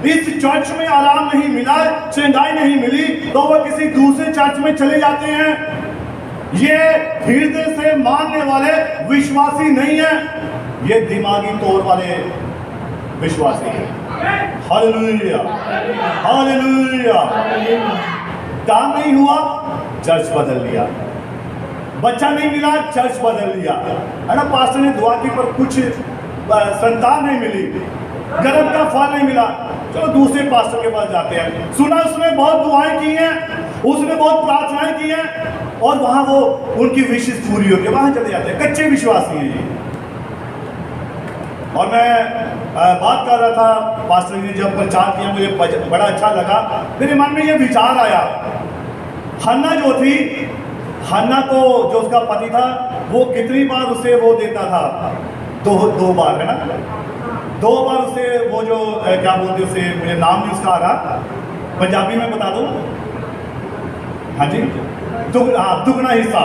इस चर्च में आराम नहीं मिला, चंगाई नहीं मिली, तो वो किसी दूसरे चर्च में चले जाते हैं। ये हृदय से मानने वाले विश्वासी नहीं है, ये दिमागी तौर वाले विश्वासी हैं। Hallelujah, hallelujah. काम नहीं हुआ, चर्च बदल लिया। बच्चा नहीं मिला, चर्च बदल लिया, है ना। पास्टर ने दुआ की पर कुछ संतान नहीं मिली, गर्भ का फल नहीं मिला, चलो दूसरे पास्टर के पास जाते हैं। सुना उसने बहुत दुआएं की हैं, उसने बहुत प्रार्थनाएं की हैं, और वहां वो उनकी विशेष पूरी होती है, वहां चले जाते हैं। कच्चे विश्वासी हैं ये। और मैं बात कर रहा था, पास्टर ने जब प्रचार किया मुझे बड़ा अच्छा लगा। मेरे मन में ये विचार आया, हन्ना जो थी, हन्ना को जो उसका पति था, वो कितनी बार उसे वो देता था? दो बार, है ना। 2 बार उसे वो जो क्या बोलते उसे, मुझे नाम नहीं उसका आ रहा, पंजाबी में बता दो। हाँ जी, दुगना हिस्सा।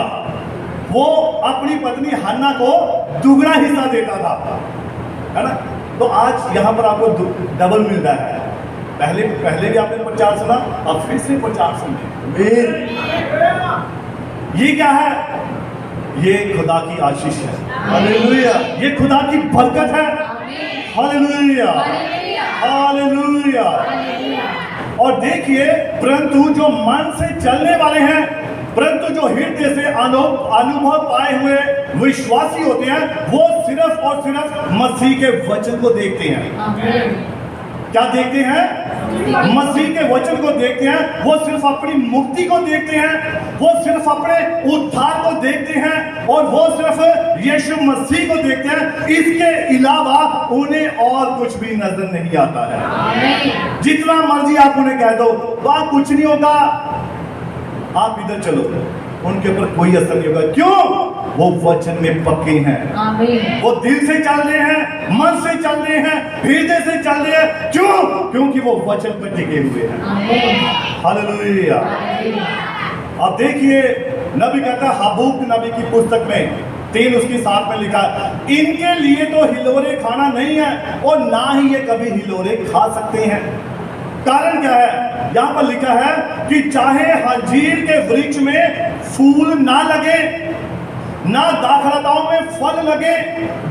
वो अपनी पत्नी हन्ना को दुगना हिस्सा देता था, है ना। तो आज यहाँ पर आपको डबल मिल रहा है। पहले भी आपने प्रचार सुना, अब फिर से प्रचार सुनिए। ये क्या है? ये खुदा की आशीष है। हालेलुया। ये खुदा की बरकत है। Hallelujah, hallelujah. और देखिए, परंतु जो मन से चलने वाले हैं, परंतु जो हृदय से अनुभव पाए हुए विश्वासी होते हैं, वो सिर्फ और सिर्फ मसीह के वचन को देखते हैं। क्या देखते हैं? मसीह के वचन को देखते हैं। वो सिर्फ अपनी मुक्ति को देखते हैं, वो सिर्फ अपने उद्धार को देखते हैं, और वो सिर्फ यीशु मसीह को देखते हैं। इसके अलावा उन्हें और कुछ भी नजर नहीं आता है। जितना मर्जी आप उन्हें कह दो, वहां कुछ नहीं होगा। आप इधर चलो, उनके ऊपर कोई असर नहीं होगा। क्यों? वो वचन में पक्के हैं। वो दिल से चल रहे हैं, मन से चल रहे हैं, हृदय से चल रहे हैं। क्यों? क्योंकि वो वचन पर टिके हुए हैं। हालेलुया। अब देखिए, नबी कहता है, हबूक नबी की पुस्तक में 3 उसकी 7 में लिखा, इनके लिए तो हिलोरे खाना नहीं है, और ना ही ये कभी हिलोरे खा सकते हैं। कारण क्या है? यहां पर लिखा है कि चाहे अंजीर के वृक्ष में फूल ना लगे, ना दाखलताओं में फल लगे,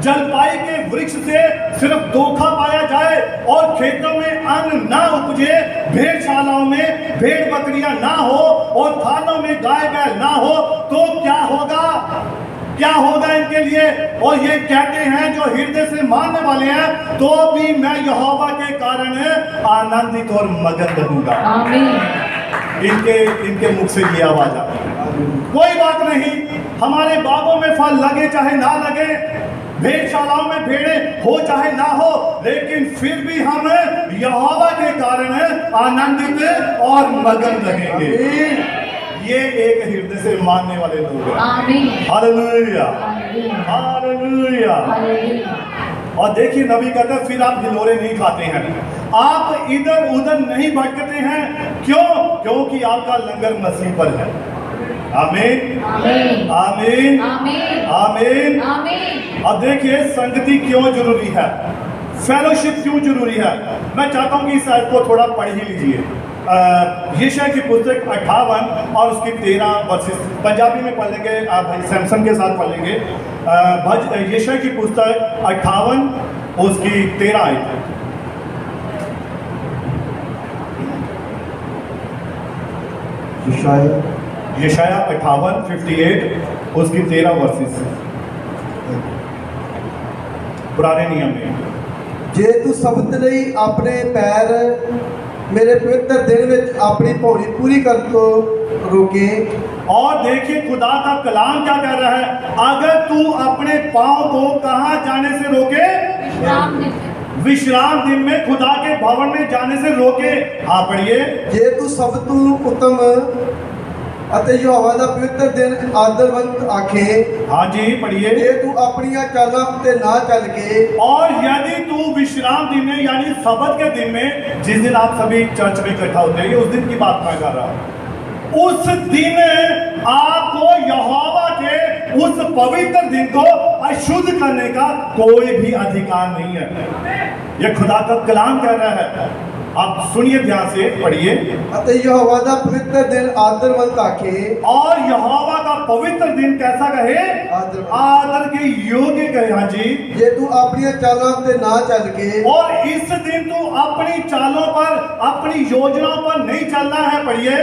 जलपाई के वृक्ष से सिर्फ धोखा पाया जाए, और खेतों में अन्न ना उपजे, भेड़शालाओं में भेड़ बकरियां ना हो, और थानों में गाय बैल ना हो, तो क्या होगा? क्या होगा इनके लिए? और ये कहते हैं जो हृदय से मानने वाले हैं, तो भी मैं यहोवा के कारण आनंदित और मगन रहूंगा। इनके मुख से ये आवाज आती है, कोई बात नहीं, हमारे बागों में फल लगे चाहे ना लगे, भेड़शालाओं में भेड़ें हो चाहे ना हो, लेकिन फिर भी हम यहोवा के कारण आनंदित और मगन रहेंगे। ये एक हृदय से मानने वाले लोग हैं। Hallelujah, hallelujah. और देखिए नबी कहता है फिर आप हिलोरे नहीं खाते हैं, आप इधर उधर नहीं भटकते हैं। क्यों? क्योंकि आपका लंगर मसीह पर है। आमीन, आमीन, आमीन, आमीन, आमीन। अब देखिए संगति क्यों जरूरी है, फेलोशिप क्यों जरूरी है। मैं चाहता हूं कि इस आयत को थोड़ा पढ़ ही लीजिए। यशायाह की पुस्तक 58 और उसकी 13 वर्सेस, पंजाबी में पढ़ लेंगे, भाई सैमसन के साथ पढ़ लेंगे। यशायाह की पुस्तक 58 उसकी 13 आयत। यशायाह 58 उसकी 13 वर्सेस, पुराने नियम में। जे तू शब्द ਲਈ ਆਪਣੇ ਪੈਰ मेरे पवित्र दिन में अपनी पौड़ी पूरी कर तो रोके। और देखिए खुदा का कलाम क्या कह रहा है, अगर तू अपने पांव को कहां जाने से रोके? विश्राम दिन में खुदा के भवन में जाने से रोके। हाँ पढ़िए। जे तू सब तू उत्तम ਅਤੇ ਯਹੋਵਾ ਦਾ ਪਵਿੱਤਰ ਦਿਨ ਆਦਰਵੰਤ ਆਖੇ। हाँ जी पढ़िए। ਜੇ ਤੂੰ ਆਪਣੀਆਂ ਚਾਲਾਂ ਤੇ ਨਾ ਚੱਲ ਕੇ, और यदि तू विश्राम दिन में यानी सब्त के दिन में, जिस दिन आप सभी चर्च में इकट्ठा होते हैं, उस दिन की बात मैं कर रहा हूं, उस दिन आपको यहोवा के उस पवित्र दिन को अशुद्ध करने का कोई भी अधिकार नहीं है। यह खुदा का कलाम कह रहा है। आप सुनिए ध्यान से, पढ़िए। ਅਤੇ ਯਹੋਵਾ ਦਾ ਪਵਿੱਤਰ ਦਿਨ ਆਦਰਵੰਤ ਆਖੇ। और यहोवा का पवित्र दिन कैसा कहे? आदर के योग्य कहे। हाँ जी। ਜੇ ਤੂੰ ਆਪਣੀਆਂ ਚਾਲਾਂ ਤੇ ਨਾ ਚੱਲ ਕੇ, और इस दिन तू अपनी चालों पर, अपनी योजनाओं पर नहीं चलना है। पढ़िए।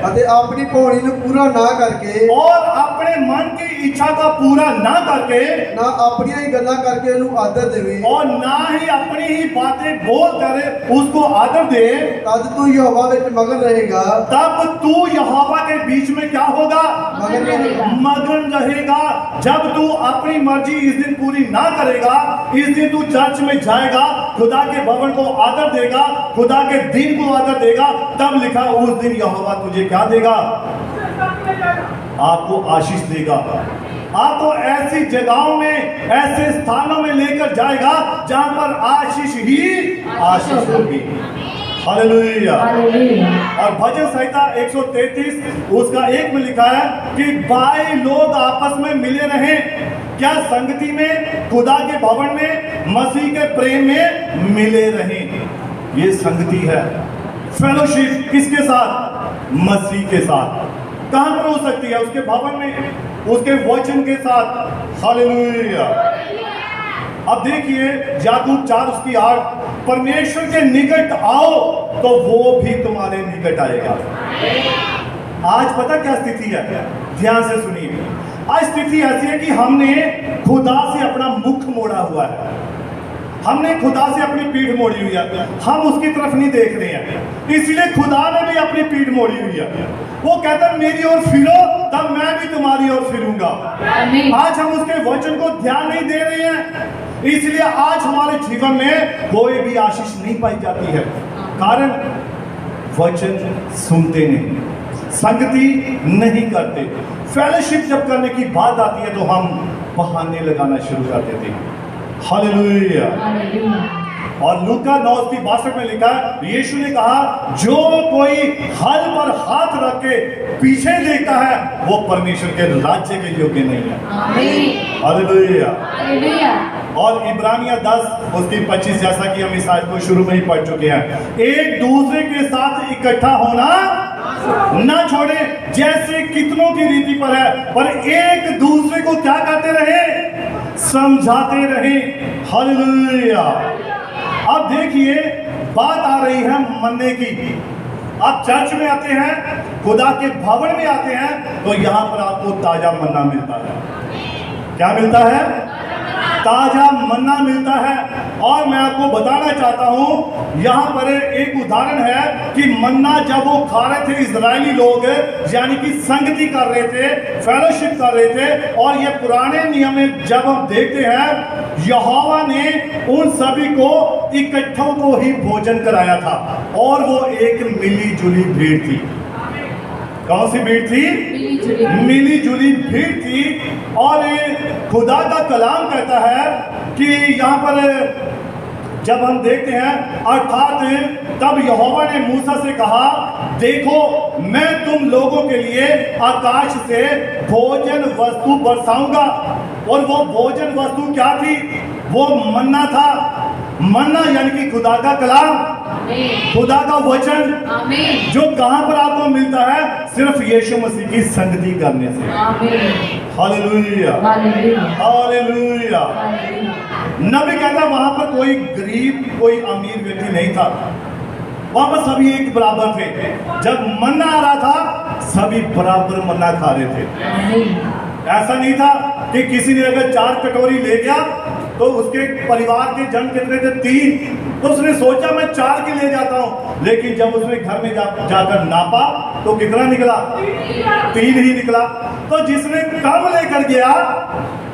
ਅਤੇ ਆਪਣੀ ਪੌੜੀ ਨੂੰ ਪੂਰਾ ਨਾ ਕਰਕੇ, और अपने मन की इच्छा का पूरा ना करके, ਨਾ ਆਪਣੀਆਂ ਹੀ ਗੱਲਾਂ ਕਰਕੇ ਉਹਨੂੰ ਆਦਰ ਦੇਵੇ, और ना ही अपनी ही बातें बोल कर उसको आदर दे, ਤਦ ਤੂੰ ਯਹੋਵਾ ਵਿੱਚ ਮगन रहेगा। तब तू यहोवा के बीच में क्या होगा? मगन रहेगा। मगन रहेगा। जब तू अपनी मर्जी इस दिन पूरी ना करेगा, इस दिन तू चर्च में जाएगा, खुदा के भवन को आदर देगा, खुदा के दिन को आदर देगा, तब लिखा उस दिन यहोवा तुझे क्या देगा? आपको आशीष देगा। आपको ऐसी जगहों में, ऐसे स्थानों में लेकर जाएगा जहां पर आशीष ही आशीष होगी। हालेलुया। और भजन संहिता 133 उसका 1 में लिखा है कि भाई लोग आपस में मिले रहें, क्या संगति में, खुदा के भवन में, मसीह के प्रेम में मिले रहें। ये संगति है, फेलोशिप। किसके साथ? मसीह के साथ। कहां पर हो सकती है? उसके भवन में, उसके वचन के साथ। हालेलुया। अब देखिए याकूब 4 उसकी 8, परमेश्वर के निकट आओ तो वो भी तुम्हारे निकट आएगा। आज पता क्या स्थिति है? ध्यान से सुनिए। आज स्थिति ऐसी है कि हमने खुदा से अपना मुख मोड़ा हुआ है, हमने खुदा से अपनी पीठ मोड़ी हुई है, हम उसकी तरफ नहीं देख रहे हैं, इसलिए खुदा ने भी अपनी पीठ मोड़ी हुई है। वो कहता है मेरी ओर फिरो तब मैं भी तुम्हारी ओर फिरूंगा। आज हम उसके वचन को ध्यान नहीं दे रहे हैं, इसलिए आज हमारे जीवन में कोई भी आशीष नहीं पाई जाती है। कारण वचन सुनते नहीं, संगति नहीं करते। फेलोशिप जब करने की बात आती है तो हम बहाने लगाना शुरू कर देते हैं। हालेलुया। और लूका 9:62 में लिखा है, यीशु ने कहा जो कोई हल पर हाथ रख के पीछे देखता है वो परमेश्वर के राज्य के योग्य नहीं है। हालेलुया। और इब्रानिया 10 उसकी 25, जैसा कि हम इस आयत को शुरू में ही पढ़ चुके हैं, एक दूसरे के साथ इकट्ठा होना ना छोड़े जैसे कितनों की रीति पर है, पर एक दूसरे को क्या करते रहे? समझाते रहे। हालेलुया। अब देखिए बात आ रही है मन्ने की। आप चर्च में आते हैं, खुदा के भवन में आते हैं, तो यहां पर आपको ताजा मन्ना मिलता है। क्या मिलता है? ताजा मन्ना मिलता है। और मैं आपको बताना चाहता हूं, यहां पर एक उदाहरण है कि मन्ना जब वो खा रहे थे इजरायली लोग, यानी कि संगति कर रहे थे, फेलोशिप कर रहे थे, और ये पुराने नियम में जब हम देखते हैं यहोवा ने उन सभी को इकट्ठों को ही भोजन कराया था, और वो एक मिली जुली भीड़ थी। कौन सी भीड़ थी? मिली जुली भीड़ थी। और खुदा का कलाम कहता है कि यहाँ पर जब हम देखते हैं, अर्थात तब यहोवा ने मूसा से कहा, देखो मैं तुम लोगों के लिए आकाश से भोजन वस्तु बरसाऊंगा। और वो भोजन वस्तु क्या थी? वो मन्ना था। मन्ना यानी कि खुदा का कलाम, खुदा का वचन, जो कहां पर आपको मिलता है? सिर्फ यीशु मसीह की संगति करने से। Hallelujah, hallelujah. नबी कहता वहां पर कोई गरीब कोई अमीर व्यक्ति नहीं था, वहां पर सभी एक बराबर थे। जब मन्ना आ रहा था सभी बराबर मन्ना खा रहे थे। ऐसा नहीं था कि किसी ने अगर 4 कटोरी ले गया तो उसके परिवार के जन कितने थे? 3, तो उसने सोचा मैं 4 के ले जाता हूं, लेकिन जब उसने घर में जाकर नापा तो कितना निकला? 3 ही निकला। तो जिसने कम लेकर गया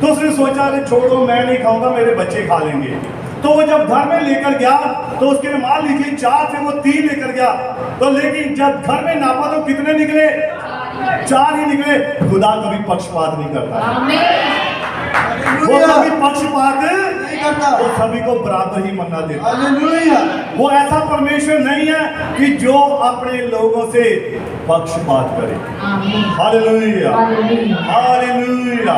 तो उसने सोचा अरे छोड़ो मैं नहीं खाऊंगा, मेरे बच्चे खा लेंगे। तो वो जब घर में लेकर गया तो उसके मान लीजिए 4 थे, वो 3 लेकर गया। तो लेकिन जब घर में नापा तो कितने निकले? 4 ही निकले। खुदा कभी पक्षपात नहीं करता, वो कभी पक्षपात नहीं करता, वो सभी को बराबर ही मन्ना देता। वो ऐसा परमेश्वर नहीं है कि जो अपने लोगों से पक्षपात करे। Hallelujah, hallelujah.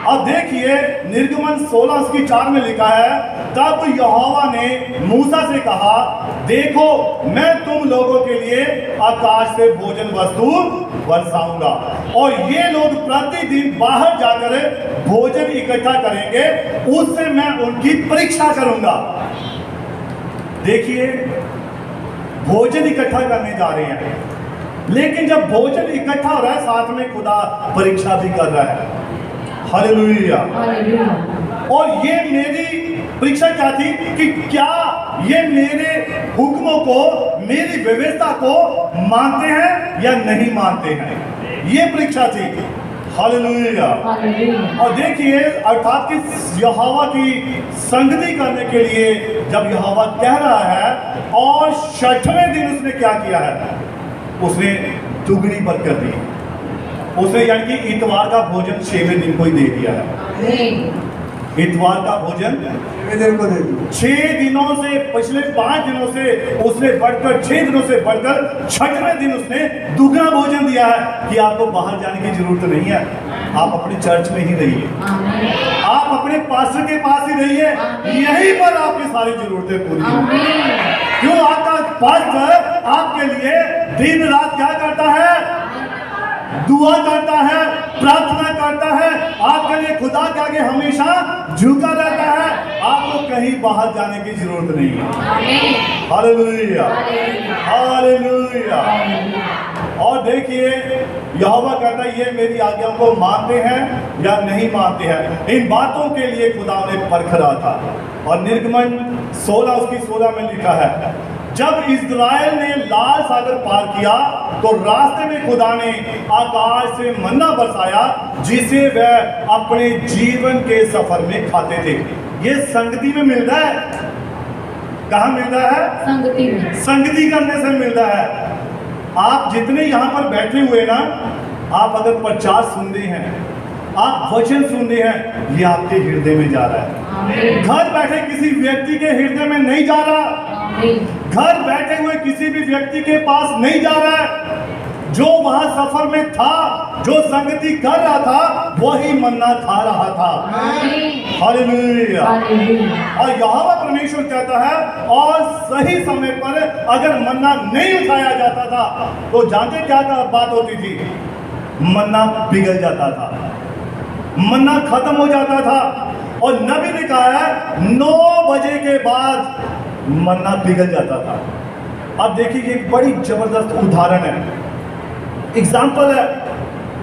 अब देखिए निर्गमन 16:4 में लिखा है, तब यहोवा ने मूसा से कहा, देखो मैं तुम लोगों के लिए आकाश से भोजन वस्तु बरसाऊंगा, और ये लोग प्रतिदिन बाहर जाकर भोजन इकट्ठा करेंगे, उससे मैं उनकी परीक्षा करूंगा। देखिए भोजन इकट्ठा करने जा रहे हैं, लेकिन जब भोजन इकट्ठा हो रहा है साथ में खुदा परीक्षा भी कर रहा है। हालेलुया। और ये मेरी परीक्षा क्या थी कि क्या ये मेरे हुक्मों को, मेरी व्यवस्था को मानते हैं या नहीं मानते हैं, ये परीक्षा थी। हालेलुया। और देखिए अर्थात कि यहोवा की संगति करने के लिए जब यहोवा कह रहा है, और 6वें दिन उसने क्या किया है? उसने दुगनी बरकत दी। उसने यानी कि इतवार का भोजन 6वें दिन को ही दे दिया है। इतवार का भोजन 6 दिनों से, पिछले 5 दिनों से उसने बढ़कर 6 दिनों से बढ़कर 6वें दिन उसने दुगना भोजन दिया है कि आपको बाहर जाने की जरूरत नहीं है, आप अपने चर्च में ही रहिए, आप अपने पास्टर के पास ही रहिए, यहीं पर आपकी सारी जरूरतें पूरी होंगी। क्यों? आपका पास्टर आपके लिए दिन रात क्या करता है? दुआ करता है, प्रार्थना करता है, आपके लिए खुदा के आगे हमेशा झुका रहता है। आपको कहीं बाहर जाने की जरूरत नहीं है। Hallelujah, hallelujah. और देखिए यहोवा कहता है ये मेरी आज्ञाओं को मानते हैं या नहीं मानते हैं। इन बातों के लिए खुदा ने परख रहा था। और निर्गमन 16:16 में लिखा है, जब इस्राएल ने लाल सागर पार किया तो रास्ते में खुदा ने आकाश से मन्ना बरसाया, जिसे वह अपने जीवन के सफर में खाते थे। ये संगति में मिलता है। कहाँ मिलता है? संगति में। संगति करने से मिलता है। आप जितने यहाँ पर बैठे हुए ना, आप अगर प्रचार सुन रहे हैं, आप वचन सुन रहे हैं, ये आपके हृदय में जा रहा है। घर बैठे किसी व्यक्ति के हृदय में नहीं जा रहा, घर बैठे हुए किसी भी व्यक्ति के पास नहीं जा रहा है। जो वहां सफर में था, जो संगति कर रहा था, वही मन्ना खा रहा था। हालेलुया। और यहोवा परमेश्वर कहता है, और सही समय पर अगर मन्ना नहीं उठाया जाता था तो जानते क्या बात होती थी? मन्ना पिघल जाता था, मन्ना खत्म हो जाता था। और नबी ने कहा है 9 बजे के बाद मन्ना पिघल जाता था। अब देखिए ये बड़ी जबरदस्त उदाहरण है, एग्जाम्पल है।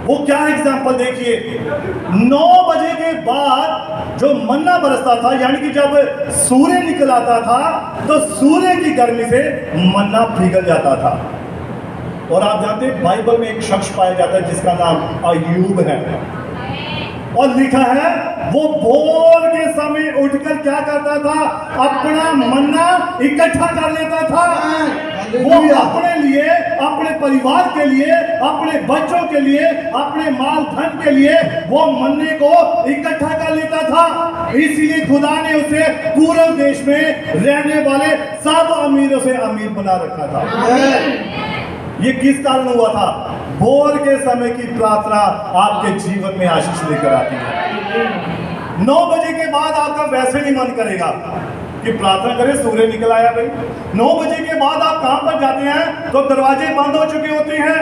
वो क्या एग्जाम्पल? देखिए 9 बजे के बाद जो मन्ना बरसता था, यानी कि जब सूर्य निकल आता था तो सूर्य की गर्मी से मन्ना पिघल जाता था। और आप जानते हैं बाइबल में एक शख्स पाया जाता है जिसका नाम अय्यूब है। और लिखा है वो भोर के समय उठकर क्या करता था, अपना मन्ना इकट्ठा कर लेता था। वो अपने लिए, अपने परिवार के लिए, अपने बच्चों के लिए, अपने माल धन के लिए वो मन्ने को इकट्ठा कर लेता था। इसलिए खुदा ने उसे पूर्व देश में रहने वाले सब अमीरों से अमीर बना रखा था। ये किस कारण हुआ था? भोर के समय की प्रार्थना आपके जीवन में आशीष लेकर आती है। 9 बजे के बाद आपका वैसे नहीं मन करेगा कि प्रार्थना करें, सूर्य निकल आया भाई। 9 बजे के बाद आप काम पर जाते हैं तो दरवाजे बंद हो चुके होते हैं।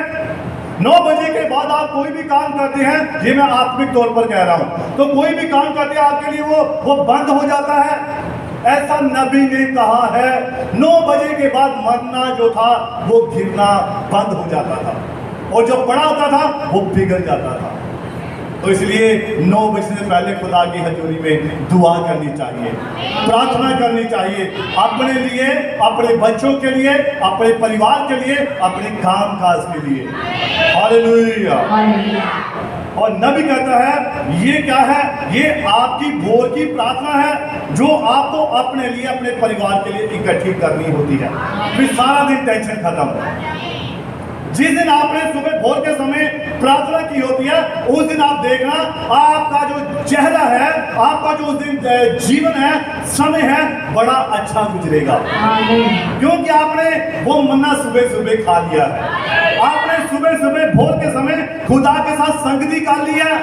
9 बजे के बाद आप कोई भी काम करते हैं, ये मैं आत्मिक तौर पर कह रहा हूं, तो कोई भी काम करते हैं आपके लिए वो बंद हो जाता है। ऐसा नबी ने कहा है, 9 बजे के बाद मरना जो था वो गिरना बंद हो जाता था, और जो बड़ा होता था वो बिगड़ जाता था। तो इसलिए 9 बजे से पहले खुदा की हजूरी में दुआ करनी चाहिए, प्रार्थना करनी चाहिए, अपने लिए, अपने बच्चों के लिए, अपने परिवार के लिए, अपने काम काज के लिए। हालेलुया। और नबी कहता है ये क्या है? ये आपकी भोर की प्रार्थना है जो आपको अपने लिए, अपने परिवार के लिए इकट्ठी करनी होती है। फिर सारा दिन टेंशन खत्म। जिस दिन आपने सुबह भोर के समय प्रार्थना की होती है, उस दिन आप देखना आपका जो चेहरा है, आपका जो उस दिन जीवन है, समय है, बड़ा अच्छा गुजरेगा। क्योंकि आपने वो मन्ना सुबह सुबह खा लिया है। आपने सुबह सुबह भोर के समय खुदा के साथ संगति कर लिया,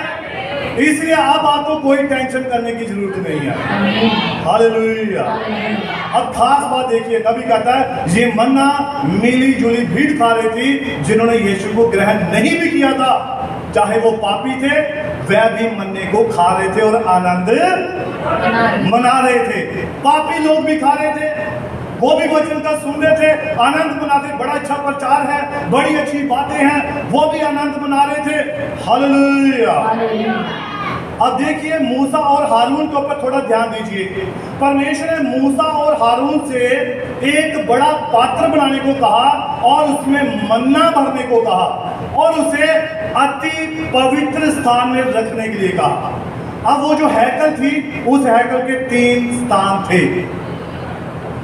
इसलिए अब आपको कोई टेंशन करने की जरूरत नहीं है। हालेलुया। अब खास बात देखिए, नबी कहता है ये मन्ना मिली जुली भीड़ खा रही थी जिन्होंने यीशु को ग्रहण नहीं भी किया था। चाहे वो पापी थे, वह भी मन्ने को खा रहे थे और आनंद मना रहे थे। पापी लोग भी खा रहे थे, वो भी वचन का सुन रहे थे, आनंद मनाते। बड़ा अच्छा प्रचार है, बड़ी अच्छी बातें हैं, वो भी आनंद मना रहे थे। हालेलुया। अब देखिए मूसा और हारून के ऊपर थोड़ा ध्यान दीजिए। परमेश्वर ने मूसा और हारून से एक बड़ा पात्र बनाने को कहा और उसमें मन्ना भरने को कहा और उसे अति पवित्र स्थान में रखने के लिए कहा। अब वो जो हैकल थी, उस हैकल के 3 स्थान थे।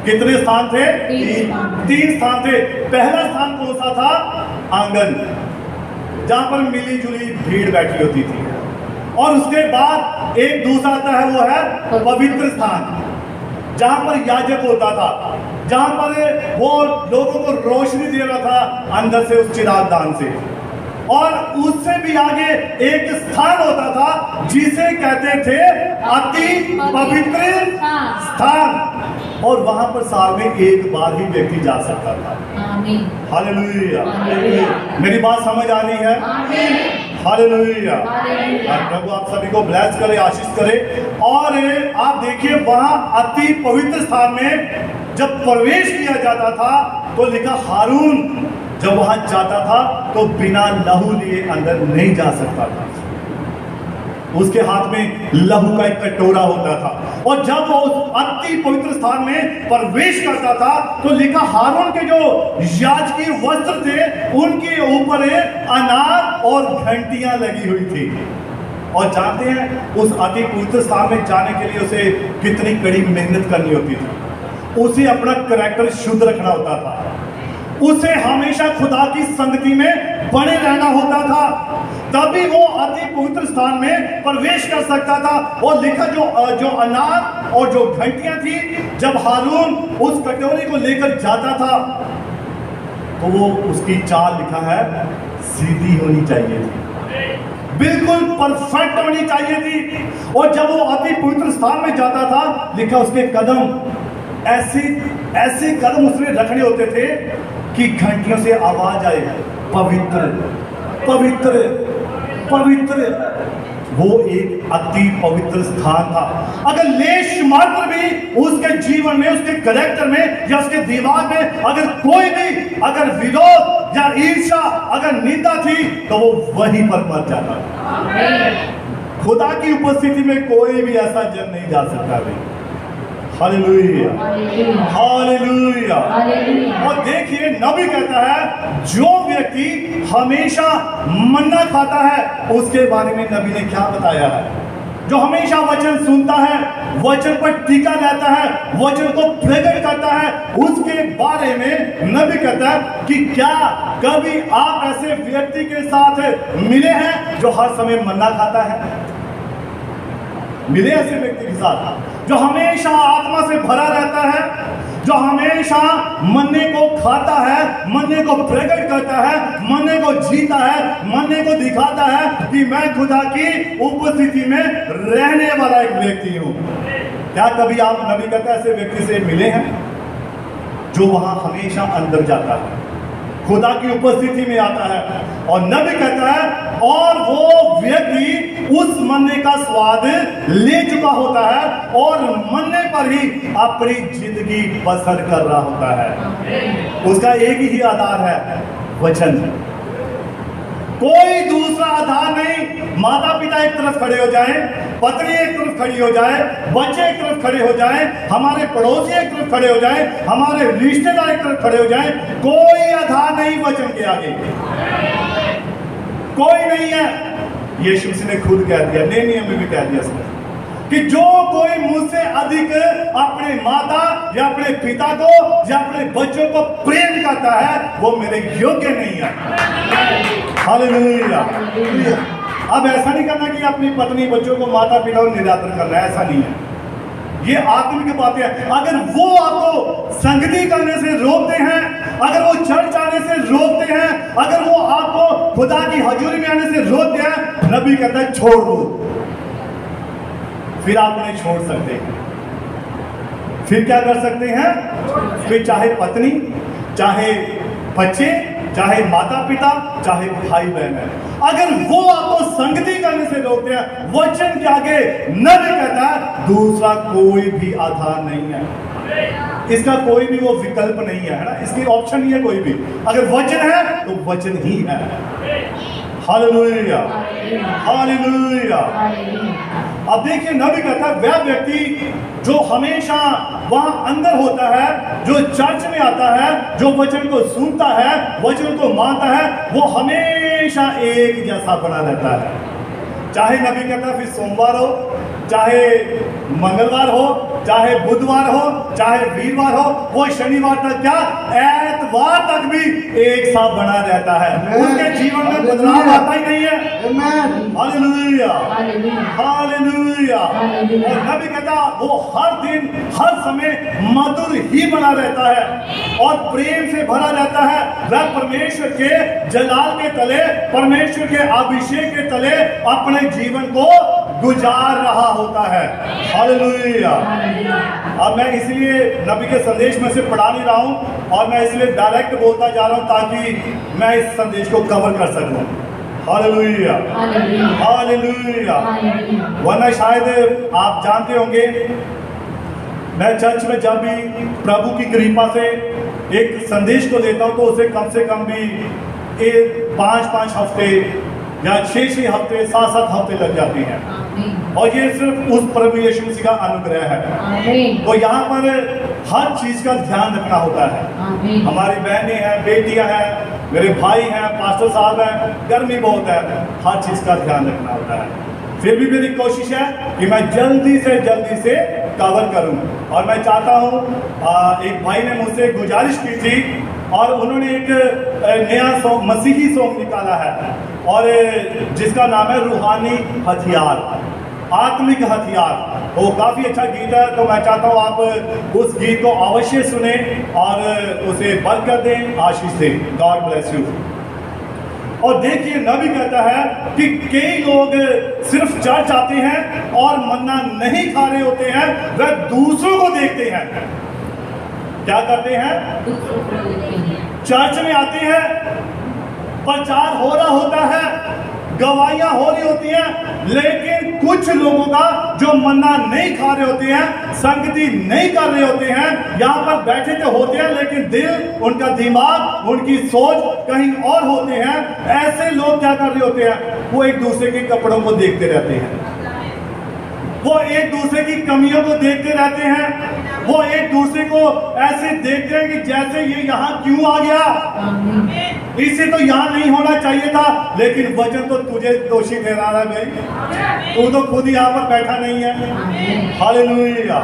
कितने स्थान थे? 3 स्थान थे। पहला स्थान कौन सा था? आंगन, जहां पर मिली जुली भीड़ बैठी होती थी। और उसके बाद एक दूसरा आता है, वो है पवित्र स्थान, जहां पर याजक होता था, जहां पर वो लोगों को रोशनी दे रहा था अंदर से उस चिरागदान से। और उससे भी आगे एक स्थान होता था जिसे कहते थे अति पवित्र स्थान, और वहां पर साल में एक बार ही व्यक्ति जा सकता था। हालेलुया। मेरी बात समझ आ रही है? हालेलुया। प्रभु आप सभी को ब्लेस करे, आशीष करे। और आप देखिए वहां अति पवित्र स्थान में जब प्रवेश किया जाता था तो लिखा हारून जब वहां जाता था तो बिना लहू लिए अंदर नहीं जा सकता था। उसके हाथ में लहू का एक कटोरा होता था, और जब वो उस अति पवित्र स्थान में प्रवेश करता था तो लिखा हारून के जो याजकीय वस्त्र थे उनके ऊपर अनार और घंटियां लगी हुई थी। और जानते हैं उस अति पवित्र स्थान में जाने के लिए उसे कितनी कड़ी मेहनत करनी होती थी। उसे अपना कैरेक्टर शुद्ध रखना होता था, उसे हमेशा खुदा की संगति में बने रहना होता था, तभी वो अति पवित्र स्थान में प्रवेश कर सकता था। और लिखा जो अनार और जो घंटियां थी, जब हारून उस कटोरे को लेकर जाता था तो वो उसकी चाल लिखा है सीधी होनी चाहिए थी, बिल्कुल परफेक्ट होनी चाहिए थी। और जब वो अति पवित्र स्थान में जाता था, लिखा उसके कदम ऐसे कदम उसने रखने होते थे कि घंटियों से आवाज आए पवित्र पवित्र पवित्र। वो एक अति पवित्र स्थान था। अगर लेश मात्र भी उसके जीवन में, उसके कैरेक्टर में या उसके दिमाग में अगर कोई भी अगर विरोध या ईर्ष्या अगर निंदा थी तो वो वहीं पर मर जाता। खुदा की उपस्थिति में कोई भी ऐसा जन नहीं जा सकता भाई। Hallelujah hallelujah. और देखिए नबी कहता है जो व्यक्ति हमेशा मन्ना खाता है, उसके बारे में नबी ने क्या बताया है? जो हमेशा वचन सुनता है, वचन पर टिका रहता है, वचन को प्रकट करता है, उसके बारे में नबी कहता है कि क्या कभी आप ऐसे व्यक्ति के साथ मिले हैं जो हर समय मन्ना खाता है? मिले ऐसे व्यक्ति के साथ जो हमेशा आत्मा से भरा रहता है, जो हमेशा मन्ने को खाता है, मन्ने को प्रकट करता है, मन्ने को जीता है, मन्ने को दिखाता है कि मैं खुदा की उपस्थिति में रहने वाला एक व्यक्ति हूं? क्या कभी आप, नबी कहता है, ऐसे व्यक्ति से मिले हैं जो वहां हमेशा अंदर जाता है, खुदा की उपस्थिति में आता है? और नबी कहता है और वो व्यक्ति उस मन्ने का स्वाद ले चुका होता है और मन्ने पर ही अपनी जिंदगी बसर कर रहा होता है। उसका एक ही आधार है, वचन, कोई दूसरा आधार नहीं। माता पिता एक तरफ खड़े हो जाएं, पत्नी एक तरफ खड़ी हो जाए, बच्चे एक तरफ खड़े हो जाएं, हमारे पड़ोसी एक तरफ खड़े हो जाएं, हमारे रिश्तेदार एक तरफ खड़े हो जाएं, कोई आधार नहीं वचन के आगे, कोई नहीं है। यीशु मसीह ने खुद कह दिया, नए नियम में भी कह दिया इसने कि जो कोई मुझसे अधिक अपने माता या अपने पिता को या अपने बच्चों को प्रेम करता है वो मेरे योग्य नहीं है। हालेलुया। अब ऐसा नहीं करना कि अपनी पत्नी बच्चों को माता पिता को निरादर करना है, ऐसा नहीं है। ये आत्मिक बातें हैं। अगर वो आपको संगति करने से रोकते हैं, अगर वो चर्च आने से रोकते हैं, अगर वो आपको खुदा की हजूरी में आने से रोकते हैं, नबी कहता है छोड़ दो, फिर आप उन्हें छोड़ सकते हैं। फिर क्या कर सकते हैं? फिर चाहे पत्नी, चाहे बच्चे, चाहे माता पिता, चाहे भाई बहन है, अगर वो आपको संगति करने से रोकते हैं, वचन के आगे नबी कहता है दूसरा कोई भी आधार नहीं है, इसका कोई भी वो विकल्प नहीं है ना, इसकी ऑप्शन नहीं है कोई भी। अगर वचन है तो वचन ही है। Hallelujah, hallelujah. अब देखिए नबी कहता है वह व्यक्ति जो हमेशा वहां अंदर होता है, जो चर्च में आता है, जो वचन को सुनता है, वचन को मानता है, वो हमेशा एक जैसा बना रहता है। चाहे नबी कहता है फिर सोमवार हो, चाहे मंगलवार हो, चाहे बुधवार हो, चाहे वीरवार हो, वो शनिवार तक क्या एतवार तक भी एक साथ बना रहता है। उसके जीवन में बदलाव आता ही नहीं है। Hallelujah, hallelujah. और नबी कहता वो हर दिन हर समय मधुर ही बना रहता है और प्रेम से भरा रहता है। वह परमेश्वर के जलाल के तले, परमेश्वर के अभिषेक के तले अपने जीवन को गुजार रहा होता है। हालेलुया। अब मैं इसलिए नबी के संदेश में से पढ़ा नहीं रहा हूं और मैं इसलिए डायरेक्ट बोलता जा रहा हूं ताकि मैं इस संदेश को कवर कर सकूं। Hallelujah, hallelujah. वरना शायद आप जानते होंगे मैं चर्च में जब भी प्रभु की कृपा से एक संदेश को देता हूं तो उसे कम से कम भी 5-5 हफ्ते या 6-6 हफ्ते, 7-7 हफ्ते लग जाते हैं। और ये सिर्फ उस प्रभु यीशु मसीह का अनुग्रह है। तो यहाँ पर हर चीज का ध्यान रखना होता है। हमारी बहनें हैं, बेटियां हैं, मेरे भाई हैं, पास्टर साहब हैं, गर्मी बहुत है, हर चीज का ध्यान रखना होता है। फिर भी मेरी कोशिश है कि मैं जल्दी से कवर करूं। और मैं चाहता हूं, एक भाई ने मुझसे गुजारिश की थी और उन्होंने एक नया सॉन्ग, मसीही सॉन्ग निकाला है और जिसका नाम है रूहानी हथियार, आत्मिक हथियार। वो काफ़ी अच्छा गीत है, तो मैं चाहता हूँ आप उस गीत को अवश्य सुने और उसे बरकत दें, आशीष दें। God bless you. और देखिए नबी कहता है कि कई लोग सिर्फ चर्च आते हैं और मन्ना नहीं खा रहे होते हैं, वह दूसरों को देखते हैं। क्या करते हैं? चर्च में आते हैं, प्रचार हो रहा होता है, गवाहियां हो रही होती हैं, लेकिन कुछ लोगों का जो मन्ना नहीं खा रहे होते हैं, संगति नहीं कर रहे होते हैं, यहाँ पर बैठे तो होते हैं लेकिन दिल, उनका दिमाग, उनकी सोच कहीं और होते हैं। ऐसे लोग क्या कर रहे होते हैं? वो एक दूसरे के कपड़ों को देखते रहते हैं, वो एक दूसरे की कमियों को देखते रहते हैं, वो एक दूसरे को ऐसे देखते हैं कि जैसे ये यहाँ क्यों आ गया, इसे तो यहाँ नहीं होना चाहिए था, लेकिन वचन तो तुझे दोषी ठहरा रहा है भाई, तू तो खुद यहाँ पर बैठा नहीं है। Hallelujah,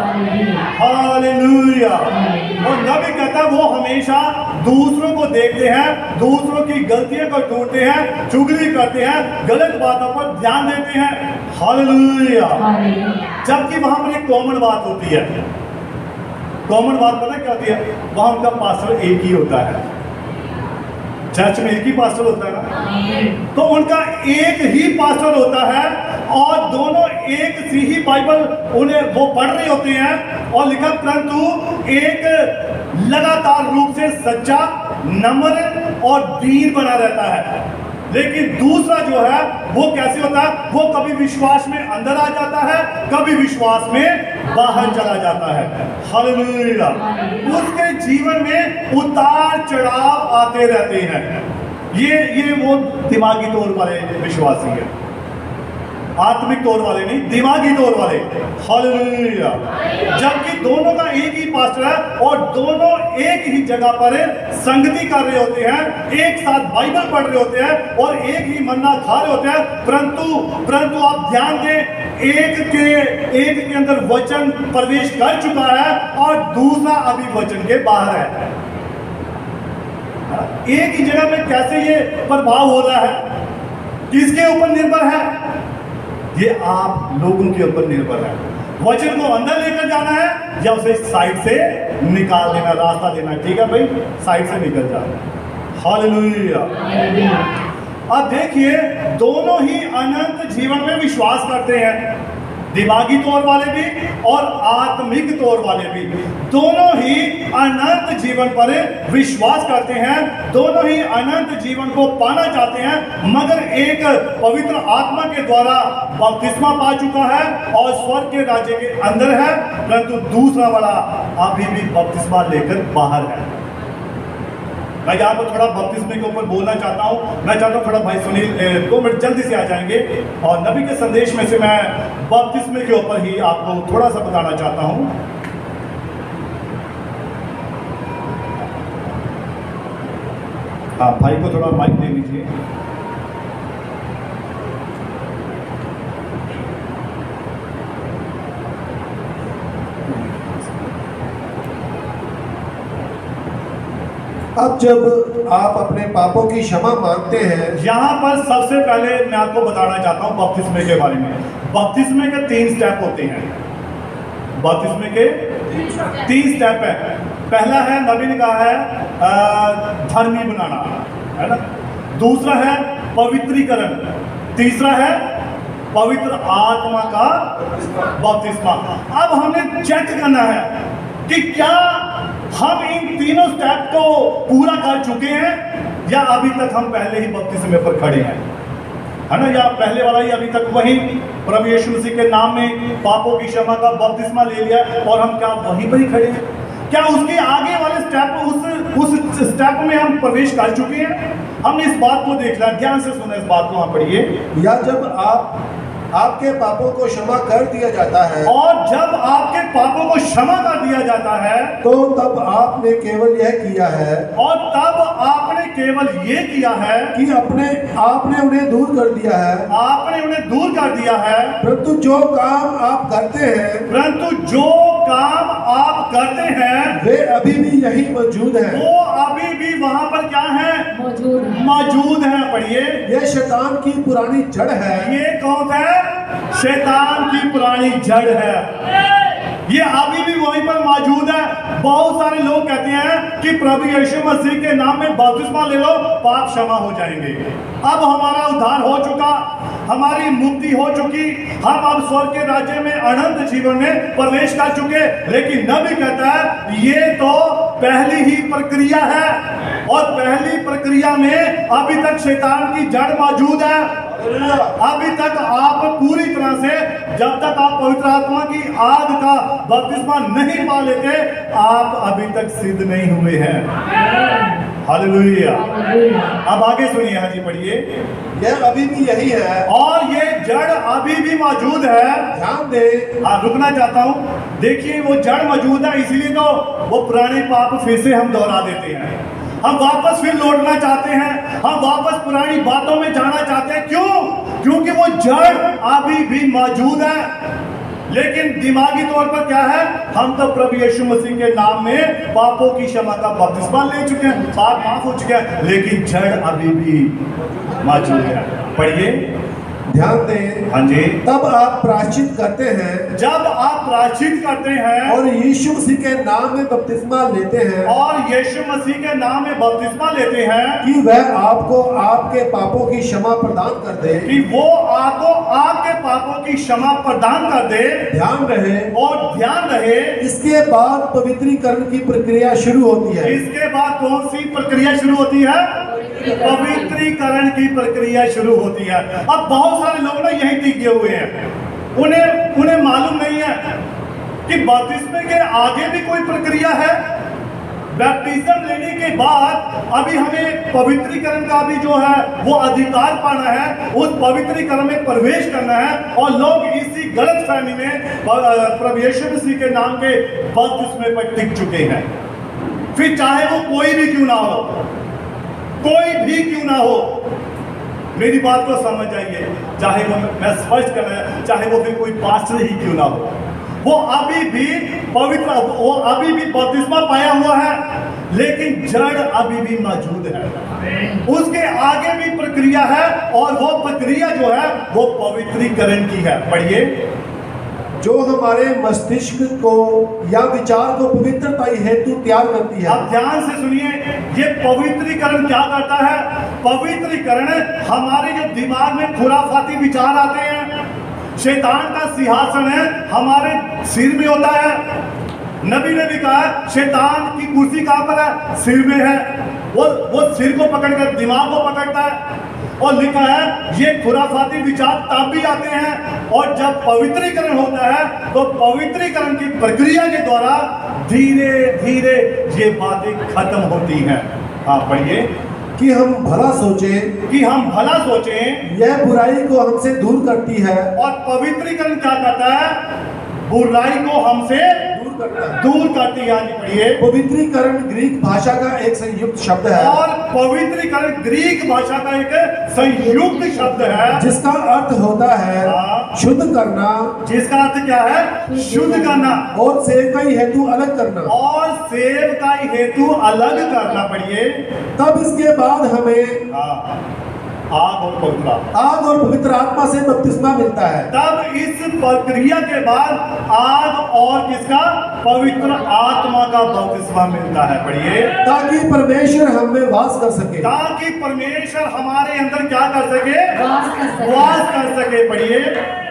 hallelujah. और नबी कहता है वो हमेशा दूसरों को देखते हैं, दूसरों की गलतियों को ढूंढते हैं, चुगली करते हैं, गलत बातों पर ध्यान देते हैं। हालेलुया। जबकि वहां पर एक कॉमन बात होती है। कॉमन बात पता क्या होती है? वहां उनका पास्टर एक ही होता है। चर्च में एक ही पास्टर होता है ना, तो उनका एक ही पास्टर होता है और दोनों एक सी ही बाइबल उन्हें वो पढ़ रहे होते हैं। और लिखा परंतु एक लगातार रूप से सच्चा, नम्र और दीन बना रहता है। लेकिन दूसरा जो है वो कैसे होता है? वो कभी विश्वास में अंदर आ जाता है, कभी विश्वास में बाहर चला जाता है। हालेलुया। उसके जीवन में उतार चढ़ाव आते रहते हैं। ये वो दिमागी तौर वाले विश्वासी है, आत्मिक तौर वाले नहीं, दिमागी तौर वाले। हालेलुया। जबकि दोनों का एक ही पास्टर है और दोनों एक ही जगह पर संगति कर रहे होते हैं, एक साथ बाइबल पढ़ रहे होते हैं और एक ही मन्ना खा रहे होते हैं। परंतु आप ध्यान दें, एक के अंदर वचन प्रवेश कर चुका है और दूसरा अभी वचन के बाहर है। एक ही जगह में कैसे ये प्रभाव हो रहा है? किसके ऊपर निर्भर है? ये आप लोगों के ऊपर निर्भर है। वचन को अंदर लेकर जाना है या उसे साइड से निकाल देना, रास्ता देना। ठीक है भाई, साइड से निकल जाना। हालेलुया। अब देखिए, दोनों ही अनंत जीवन में विश्वास करते हैं, दिमागी तौर वाले भी और आत्मिक तौर वाले भी। दोनों ही अनंत जीवन पर विश्वास करते हैं, दोनों ही अनंत जीवन को पाना चाहते हैं। मगर एक पवित्र आत्मा के द्वारा बपतिस्मा पा चुका है और स्वर्ग के राज्य के अंदर है, परंतु दूसरा वाला अभी भी बपतिस्मा लेकर बाहर है। मैं यहाँ पर थोड़ा बपतिस्मे के ऊपर बोलना चाहता हूँ। मैं चाहता हूँ थोड़ा भाई सुनील 2 मिनट जल्दी से आ जाएंगे और नबी के संदेश में से मैं बपतिस्मे के ऊपर ही आपको थोड़ा सा बताना चाहता हूँ। आप भाई को थोड़ा माइक दे दीजिए। अब जब आप अपने पापों की क्षमा मांगते हैं, यहाँ पर सबसे पहले मैं आपको बताना चाहता हूँ बपतिस्मे के बारे में। बपतिस्मे के 3 स्टेप होते हैं। बपतिस्मे के 3 स्टेप है। पहला है, नबी ने कहा है धर्मी बनाना, है ना। दूसरा है पवित्रीकरण। तीसरा है पवित्र आत्मा का बपतिस्मा। अब हमने चेक करना है कि क्या हम इन तीनों स्टेप को पूरा कर चुके हैं या अभी तक हम पहले ही बपतिस्मे पर खड़े हैं, है ना। या पहले वाला ही अभी तक वही प्रभु यीशु मसीह के नाम में पापों की क्षमा का बपतिस्मा ले लिया और हम क्या वहीं पर ही खड़े हैं? क्या उसके आगे वाले स्टेप, उस स्टेप में हम प्रवेश कर चुके हैं? हमने इस बात को देखना, ध्यान से सुना इस बात को। वहां पढ़िए। या जब आपके पापों को क्षमा कर दिया जाता है, और जब आपके पापों को क्षमा कर दिया जाता है, तो तब आपने केवल यह किया है, और तब आपने केवल ये किया है कि आपने उन्हें दूर कर दिया है। आपने उन्हें दूर कर दिया है। परंतु जो काम आप करते हैं वे अभी भी यही मौजूद हैं। वो अभी भी वहां पर क्या है? मौजूद है। पढ़िए। ये शैतान की पुरानी जड़ है। ये कौन है? शैतान की पुरानी जड़ है। ये अभी भी वहीं पर मौजूद है। बहुत सारे लोग कहते हैं कि प्रभु यीशु मसीह के नाम में बपतिस्मा ले लो, पाप क्षमा हो जाएंगे। अब हमारा उद्धार हो चुका, हमारी मुक्ति हो चुकी, हम अब स्वर्ग के राज्य में अनंत जीवन में प्रवेश कर चुके। लेकिन नबी कहता है ये तो पहली ही प्रक्रिया है और पहली प्रक्रिया में अभी तक शैतान की जड़ मौजूद है। अभी तक आप पूरी तरह से, जब तक आप पवित्र आत्मा की आग का बपतिस्मा नहीं पा लेते, आप अभी तक सिद्ध नहीं हुए हैं। हालेलुया। अब आगे सुनिए, हाँ जी पढ़िए। यह अभी भी यही है, और ये जड़ अभी भी मौजूद है। ध्यान दे। हाँ, रुकना चाहता हूँ। देखिए वो जड़ मौजूद है, इसलिए तो वो पुराने पाप फिर से हम दोहरा देते हैं। हम वापस फिर लौटना चाहते हैं, हम वापस पुरानी बातों में जाना चाहते हैं। क्यों? क्योंकि वो जड़ अभी भी मौजूद है। लेकिन दिमागी तौर पर क्या है, हम तो प्रभु यीशु मसीह के नाम में पापों की क्षमा का बपतिस्मा ले चुके हैं, पाप माफ हो चुके हैं, लेकिन जड़ अभी भी मौजूद है। पढ़िए, ध्यान दें। हाँ जी। तब आप प्रायश्चित करते हैं, जब आप प्रायश्चित करते हैं और यीशु मसीह के नाम में बपतिस्मा लेते हैं, और यीशु मसीह के नाम में बपतिस्मा लेते हैं कि वह आपको आपके पापों की क्षमा प्रदान कर दे। कि वो आपको आपके पापों की क्षमा प्रदान कर दे। ध्यान रहे, और ध्यान रहे, इसके बाद पवित्रीकरण की प्रक्रिया शुरू होती है। इसके बाद कौन सी प्रक्रिया शुरू होती है? पवित्रीकरण की प्रक्रिया शुरू होती है। अब बहुत सारे लोग ना यही टिके हुए हैं, उन्हें मालूम नहीं है कि बपतिस्मे के आगे भी कोई प्रक्रिया है। बैप्टिज्म लेने के बाद अभी हमें पवित्रीकरण का भी जो है वो अधिकार पाना है, उस पवित्रीकरण में प्रवेश करना है। और लोग इसी गलत फहमी में प्रभु यीशु मसीह के नाम के बपतिस्मे पर टिक चुके हैं। फिर चाहे वो कोई भी क्यों ना हो, कोई भी क्यों ना हो, मेरी बात को समझ जाइए। चाहे वो, मैं स्पष्ट कर रहा हूं, चाहे वो फिर कोई पास्टर ही क्यों ना हो, वो अभी भी पवित्र, वो अभी भी बपतिस्मा पाया हुआ है, लेकिन जड़ अभी भी मौजूद है। उसके आगे भी प्रक्रिया है, और वो प्रक्रिया जो है वो पवित्रीकरण की है। पढ़िए, जो हमारे मस्तिष्क को या विचार को पवित्रता हेतु तैयार करती है। अब ध्यान से सुनिए, ये पवित्रीकरण क्या करता है? पवित्रीकरण हमारे जो दिमाग में खुराफाती विचार आते हैं, शैतान का सिंहासन है हमारे सिर में होता है। नबी ने भी कहा शैतान की कुर्सी कहां पर है? सिर में है। वो सिर को पकड़कर दिमाग को पकड़ता है। और लिखा है ये खुराफाती विचार तब भी आते हैं, और जब पवित्रीकरण होता है तो पवित्रीकरण की प्रक्रिया के द्वारा धीरे धीरे ये बातें खत्म होती हैं। हाँ पढ़िए, कि हम भला सोचें, कि हम भला सोचें, यह बुराई को हमसे दूर करती है। और पवित्रीकरण क्या करता है? बुराई को हमसे दूर करती है। पढ़िए, पवित्रीकरण ग्रीक भाषा का एक संयुक्त शब्द है, और पवित्रीकरण ग्रीक भाषा का एक संयुक्त शब्द है, जिसका अर्थ होता है शुद्ध करना। जिसका अर्थ क्या है? शुद्ध करना, और सेवकाई हेतु अलग करना। और सेवकाई हेतु अलग करना। पढ़िए, तब इसके बाद हमें आग और पवित्र आत्मा से बपतिस्मा मिलता है। तब इस प्रक्रिया के बाद आग और किसका? पवित्र आत्मा का बपतिस्मा मिलता है। पढ़िए, ताकि परमेश्वर हम में वास कर सके। ताकि परमेश्वर हमारे अंदर क्या कर सके? वास कर सके। पढ़िए,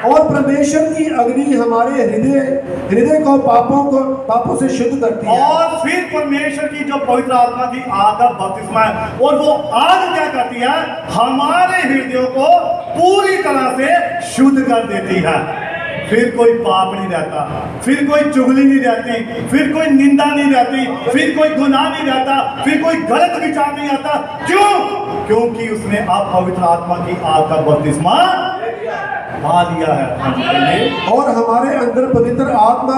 और परमेश्वर की अग्नि हमारे हृदय को पापों से शुद्ध करती है। और फिर परमेश्वर की जो पवित्र आत्मा की आग का बपतिस्मा है, और वो आग क्या करती है? हमारे हृदयों को पूरी तरह से शुद्ध कर देती है। फिर कोई पाप नहीं रहता, फिर कोई चुगली नहीं रहती, फिर कोई निंदा नहीं रहती, फिर कोई गुनाह नहीं रहता, फिर कोई गलत विचार नहीं आता। क्यों? क्योंकि उसने अब पवित्र आत्मा की आग का बपतिस्मा पा लिया है। और हमारे अंदर पवित्र आत्मा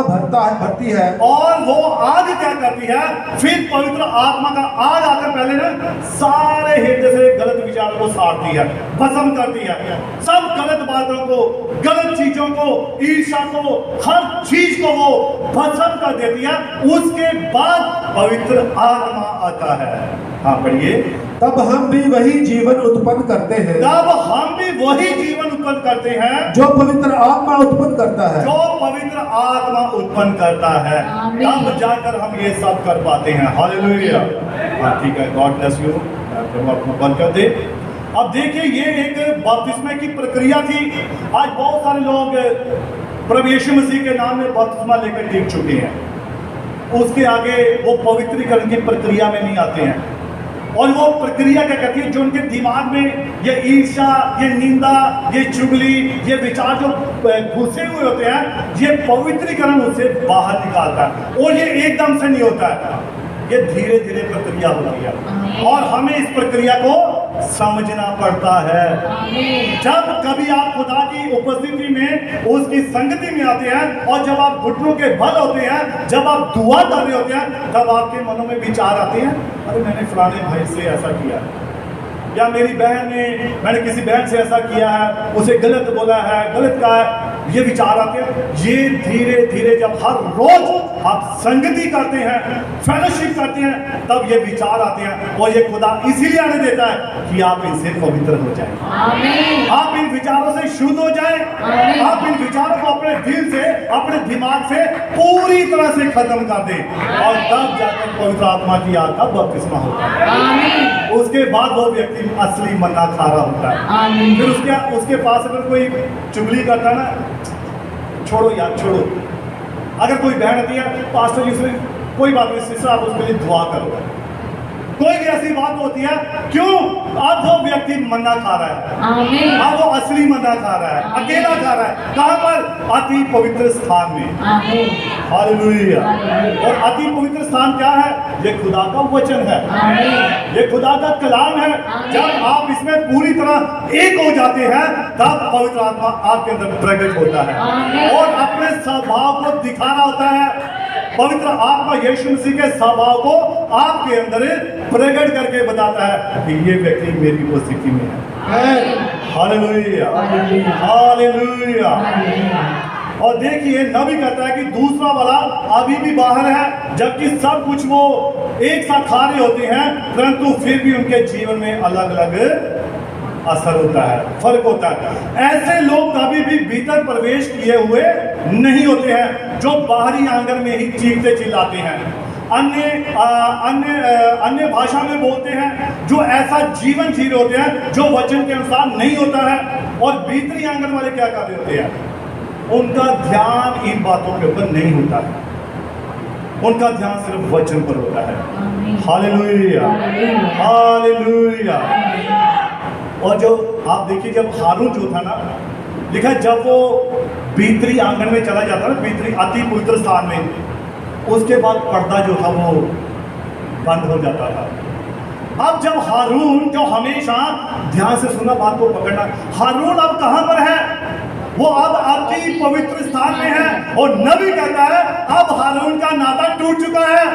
भरती है। और वो आग क्या करती है? फिर पवित्र आत्मा का आग आकर पहले ना सारे हृदय से गलत विचारों को साड़ती है, भस्म करती है। सब गलत बातों को, गलत चीजों को, ईर्ष्या को, हर चीज को वो भस्म कर देती है। उसके बाद पवित्र आत्मा आता है। हाँ पढ़िए, तब हम भी वही जीवन उत्पन्न करते हैं। तब हम भी वही जीवन उत्पन्न करते हैं जो पवित्र आत्मा उत्पन्न करता है। जो पवित्र आत्मा उत्पन्न करता है, तब जाकर हम ये सब कर पाते हैं। हालेलुया। हाँ ठीक है, गॉड ब्लेस यू, प्रभु आपको बरकत दे। अब देखिए, ये एक बपतिस्मे की प्रक्रिया थी। आज बहुत सारे लोग प्रभु यीशु मसीह के नाम में बपतिस्मा लेकर टिक चुके हैं, उसके आगे वो पवित्रीकरण की प्रक्रिया में नहीं आते हैं। और वो प्रक्रिया क्या कहती है? जो उनके दिमाग में ये ईर्ष्या, ये निंदा, ये चुगली, ये विचार जो घुसे हुए होते हैं, ये पवित्रीकरण उसे बाहर निकालता है। और ये एकदम से नहीं होता है, ये धीरे धीरे प्रक्रिया होती है और हमें इस प्रक्रिया को समझना पड़ता है। जब कभी आप खुदा की उपस्थिति में उसकी संगति में आते हैं और जब आप घुटनों के बल होते हैं, जब आप दुआ कर रहे होते हैं, तब आपके मनों में विचार आते हैं, अरे मैंने फलाने भाई से ऐसा किया है, या मेरी बहन ने, मैंने किसी बहन से ऐसा किया है, उसे गलत बोला है, गलत कहा है, ये विचार आते हैं। ये धीरे धीरे जब हर रोज आप संगति करते हैं, फेलोशिप करते हैं, तब ये विचार आते हैं और ये खुदा इसीलिए आने देता है कि आप इनसे पवित्र हो जाएं, आप इन विचारों से शुद्ध हो जाएं, आप इन विचारों को अपने दिल से, अपने दिमाग से पूरी तरह से खत्म कर दें और तब जाकर पवित्र आत्मा की आग का बपतिस्मा होता है। उसके बाद वो व्यक्ति असली मन्ना खा रहा होता है। फिर उसके पास अगर कोई चुगली करता है ना, छोड़ो यार छोड़ो, अगर कोई बहन आती है, पास्टर जी से कोई बात नहीं सिस्टर, आप उसके लिए दुआ करो, कोई भी ऐसी बात होती है, क्यों? अब वो व्यक्ति मन्ना खा रहा है, अब वो असली मन्ना खा रहा है, अकेला खा रहा है। कहां पर? अति पवित्र स्थान में। हालेलुया। और अति पवित्र स्थान क्या है? ये खुदा का वचन है, ये खुदा का कलाम है। जब आप इसमें पूरी तरह एक हो जाते हैं, तब पवित्र आत्मा आपके अंदर प्रकट होता है और अपने स्वभाव को दिखाना होता है। पवित्र आत्मा यीशु मसीह के स्वभाव को आपके अंदर प्रकट करके बताता है कि ये व्यक्ति मेरी उपस्थिति में है। Hallelujah, hallelujah. और देखिए नबी कहता है कि दूसरा वाला अभी भी बाहर है, जबकि सब कुछ वो एक साथ खा रहे होते हैं, परंतु फिर भी उनके जीवन में अलग अलग असर होता है, फर्क होता है। ऐसे लोग कभी भी भीतर प्रवेश किए हुए नहीं होते हैं, जो बाहरी आंगन में ही चीखते चिल्लाते हैं, अन्य भाषा में बोलते हैं, जो ऐसा जीवन जी रहे होते हैं जो वचन के अनुसार नहीं होता है। और भीतरी आंगन वाले क्या कर रहे होते हैं? उनका ध्यान इन बातों के ऊपर नहीं होता है, उनका ध्यान सिर्फ वचन पर होता है। Hallelujah, hallelujah. और जो आप देखिए, जब हारून जो था ना, लिखा जब वो भीतरी आंगन में चला जाता ना, भीतरी अति पवित्र स्थान में, उसके बाद पर्दा जो था वो बंद हो जाता था। अब जब हारून, जो हमेशा ध्यान से सुनना, बात को पकड़ना, हारून अब कहां पर है? वो अब अति पवित्र स्थान में है। और नबी कहता है अब हारून का नाता टूट चुका है।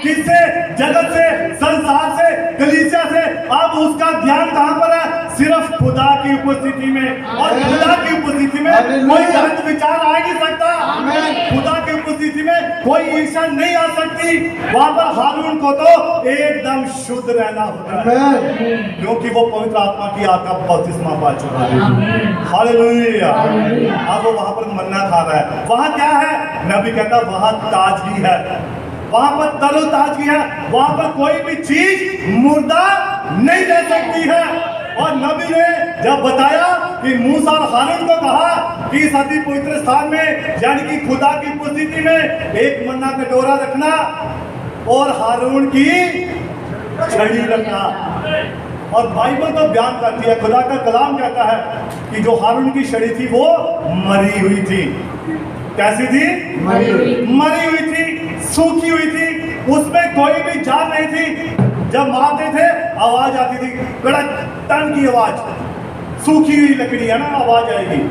किससे? जगत से, संसार से, कलीसिया से। अब उसका ध्यान कहां पर है? सिर्फ खुदा की उपस्थिति में। और खुदा की उपस्थिति में कोई गलत विचार आ नहीं सकता, खुदा की उपस्थिति में कोई ईर्ष्या नहीं आ सकती। वहां पर हारून को तो एकदम शुद्ध रहना होता है, क्योंकि वो पवित्र आत्मा की आग का बपतिस्मा पा चुका है। हालेलुया। अब वो वहां पर मन्ना खा रहा है। वहां क्या है? नबी कहता वहां ताजगी है, वहां पर तरोताजगी है, वहां पर कोई भी चीज मुर्दा नहीं रह सकती है। और नबी ने जब बताया कि मूसा और हारून को कहा कि इस अति पवित्र स्थान में, यानी कि खुदा की उपस्थिति में, एक मन्ना कटोरा रखना और हारून की छड़ी रखना। और बाइबल तो बयान करती है, खुदा का कलाम कहता है कि जो हारून की छड़ी थी वो मरी हुई थी। कैसी थी? मरी हुई थी, सूखी हुई थी, उसमें कोई भी जान नहीं थी। जब मारते थे आवाज आती थी, कड़क टन की आवाज। सूखी हुई लकड़ी है ना, आवाज आएगी,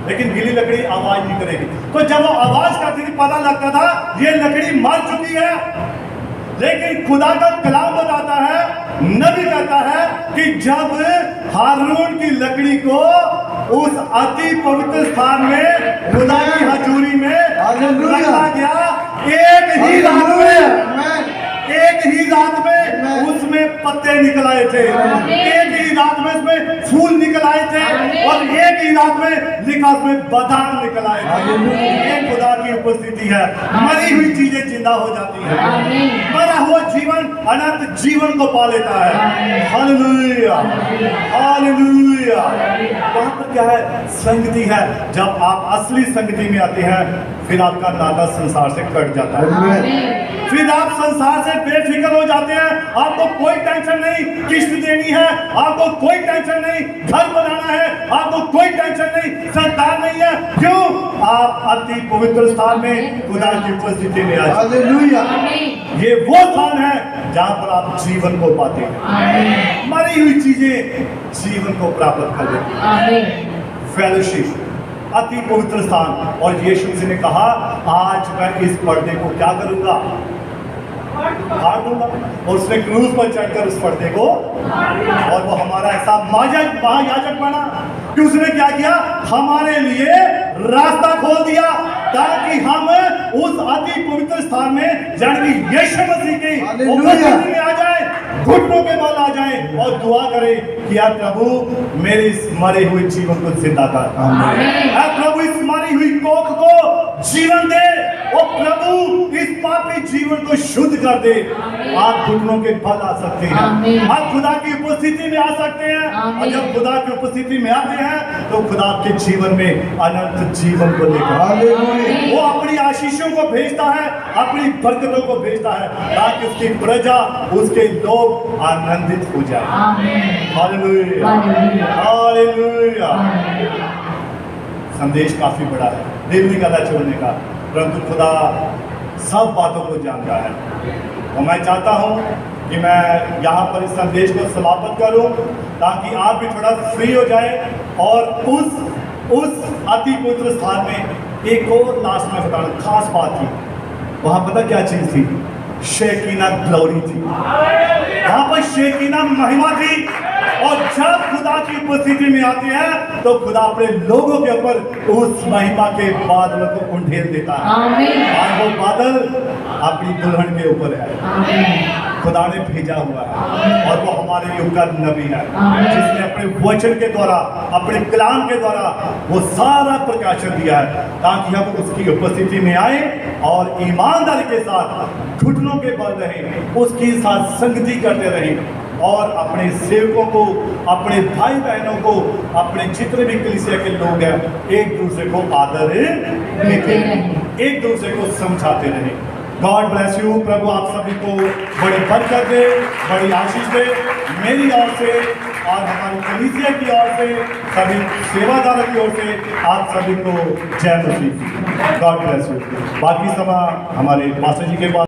लेकिन गीली लकड़ी आवाज नहीं करेगी। तो जब वो आवाज करती थी, पता लगता था ये लकड़ी मर चुकी है। लेकिन खुदा का कलाम बताता है, नबी कहता है कि जब हारून की लकड़ी को उस अति पवित्र स्थान में, खुदा की हजूरी में रखा गया, एक ही रात में उसमें पत्ते निकल आए थे, एक ही रात में उसमें फूल निकल आए थे, और एक ही रात में लिखा उसमें बादाम निकल आए थे। ये खुदा की उपस्थिति है। मरी हुई चीजें जिंदा हो जाती है, मरा हुआ जीवन अनंत जीवन को पा लेता है। Hallelujah, hallelujah. वहां पर क्या है? संगति है। जब आप असली संगति में आते हैं, फिर आपका नाता संसार से कट जाता है, फिर आप संसार से बेफिक्र हो जाते हैं। आपको कोई टेंशन नहीं किस्त देनी है, आपको कोई टेंशन नहीं घर बनाना है, आपको कोई टेंशन नहीं संतान नहीं है। क्यों? आप अति पवित्र स्थान में खुदा की उपस्थिति में आए। ये वो स्थान है जहां पर आप जीवन को पाते हैं। मरी हुई चीजें जीवन को प्राप्त कर देती हैं। फेलोशिप, अति पवित्र स्थान। और यीशु मसीह ने कहा, आज मैं इस पर्दे को क्या करूंगा, फाड़ दूंगा। और उसने क्रूस पर चढ़कर उस पर्दे को, और वो हमारा ऐसा महायाजक बना कि उसने क्या किया, हमारे लिए रास्ता खोल दिया ताकि हम उस अति पवित्र स्थान में, यानी कि यीशु मसीह की उपस्थिति में आ जाए, घुटनों के बल आ जाए और दुआ करें कि यार प्रभु मेरे इस मरे हुए जीवन को जिंदा कर, प्रभु इस मरी हुई कोख को जीवन दे, और प्रभु इस पापी जीवन को शुद्ध कर दे। आप घुटनों के बल आ सकते हैं, आप खुदा की उपस्थिति में आ सकते हैं, और जब खुदा की उपस्थिति में आते हैं तो खुदा आपके जीवन में अनंत जीवन को लेकर वो अपनी आशीषों को भेजता है, अपनी बरकतों को भेजता है, ताकि उसकी प्रजा, उसके लोग आनंदित हो जाए। Hallelujah, hallelujah. संदेश काफी बड़ा है, दिल नहीं करता छोड़ने का, परंतु खुदा सब बातों को जानता है। और मैं चाहता हूं कि मैं यहाँ पर इस संदेश को समाप्त करूं, ताकि आप भी थोड़ा फ्री हो जाए। और उस अति पवित्र स्थान में एक और लास्ट में बताना खास बात थी। वहां पता क्या चीज थी, शेकीना ग्लोरी थी, वहां पर शेकीना महिमा थी। और जब खुदा की उपस्थिति में आते हैं तो खुदा अपने लोगों के ऊपर उस महिमा के बादलों को उंडेल देता है। और वो बादल अपनी दुल्हन के ऊपर है, खुदा ने भेजा हुआ है, और वो हमारे युग का नबी है, जिसने अपने वचन के द्वारा, अपने कलाम के द्वारा वो सारा प्रकाशन दिया है, ताकि हम उसकी उपस्थिति में आए और ईमानदारी के साथ घुटनों के बल रहें, उसके साथ संगति करते रहें, और अपने सेवकों को, अपने भाई बहनों को, अपने जितने भी कलीसिया के लोग हैं, एक दूसरे को आदर देते रहें, एक दूसरे को समझाते रहें। God bless you. प्रभु आप सभी को बड़ी बरकत दे, बड़ी आशीष दे, मेरी ओर से और हमारी कलीसिया की ओर से, सभी सेवादारों की ओर से आप सभी को जय मसीह। God bless you. बाकी समय हमारे पास्टर जी के पास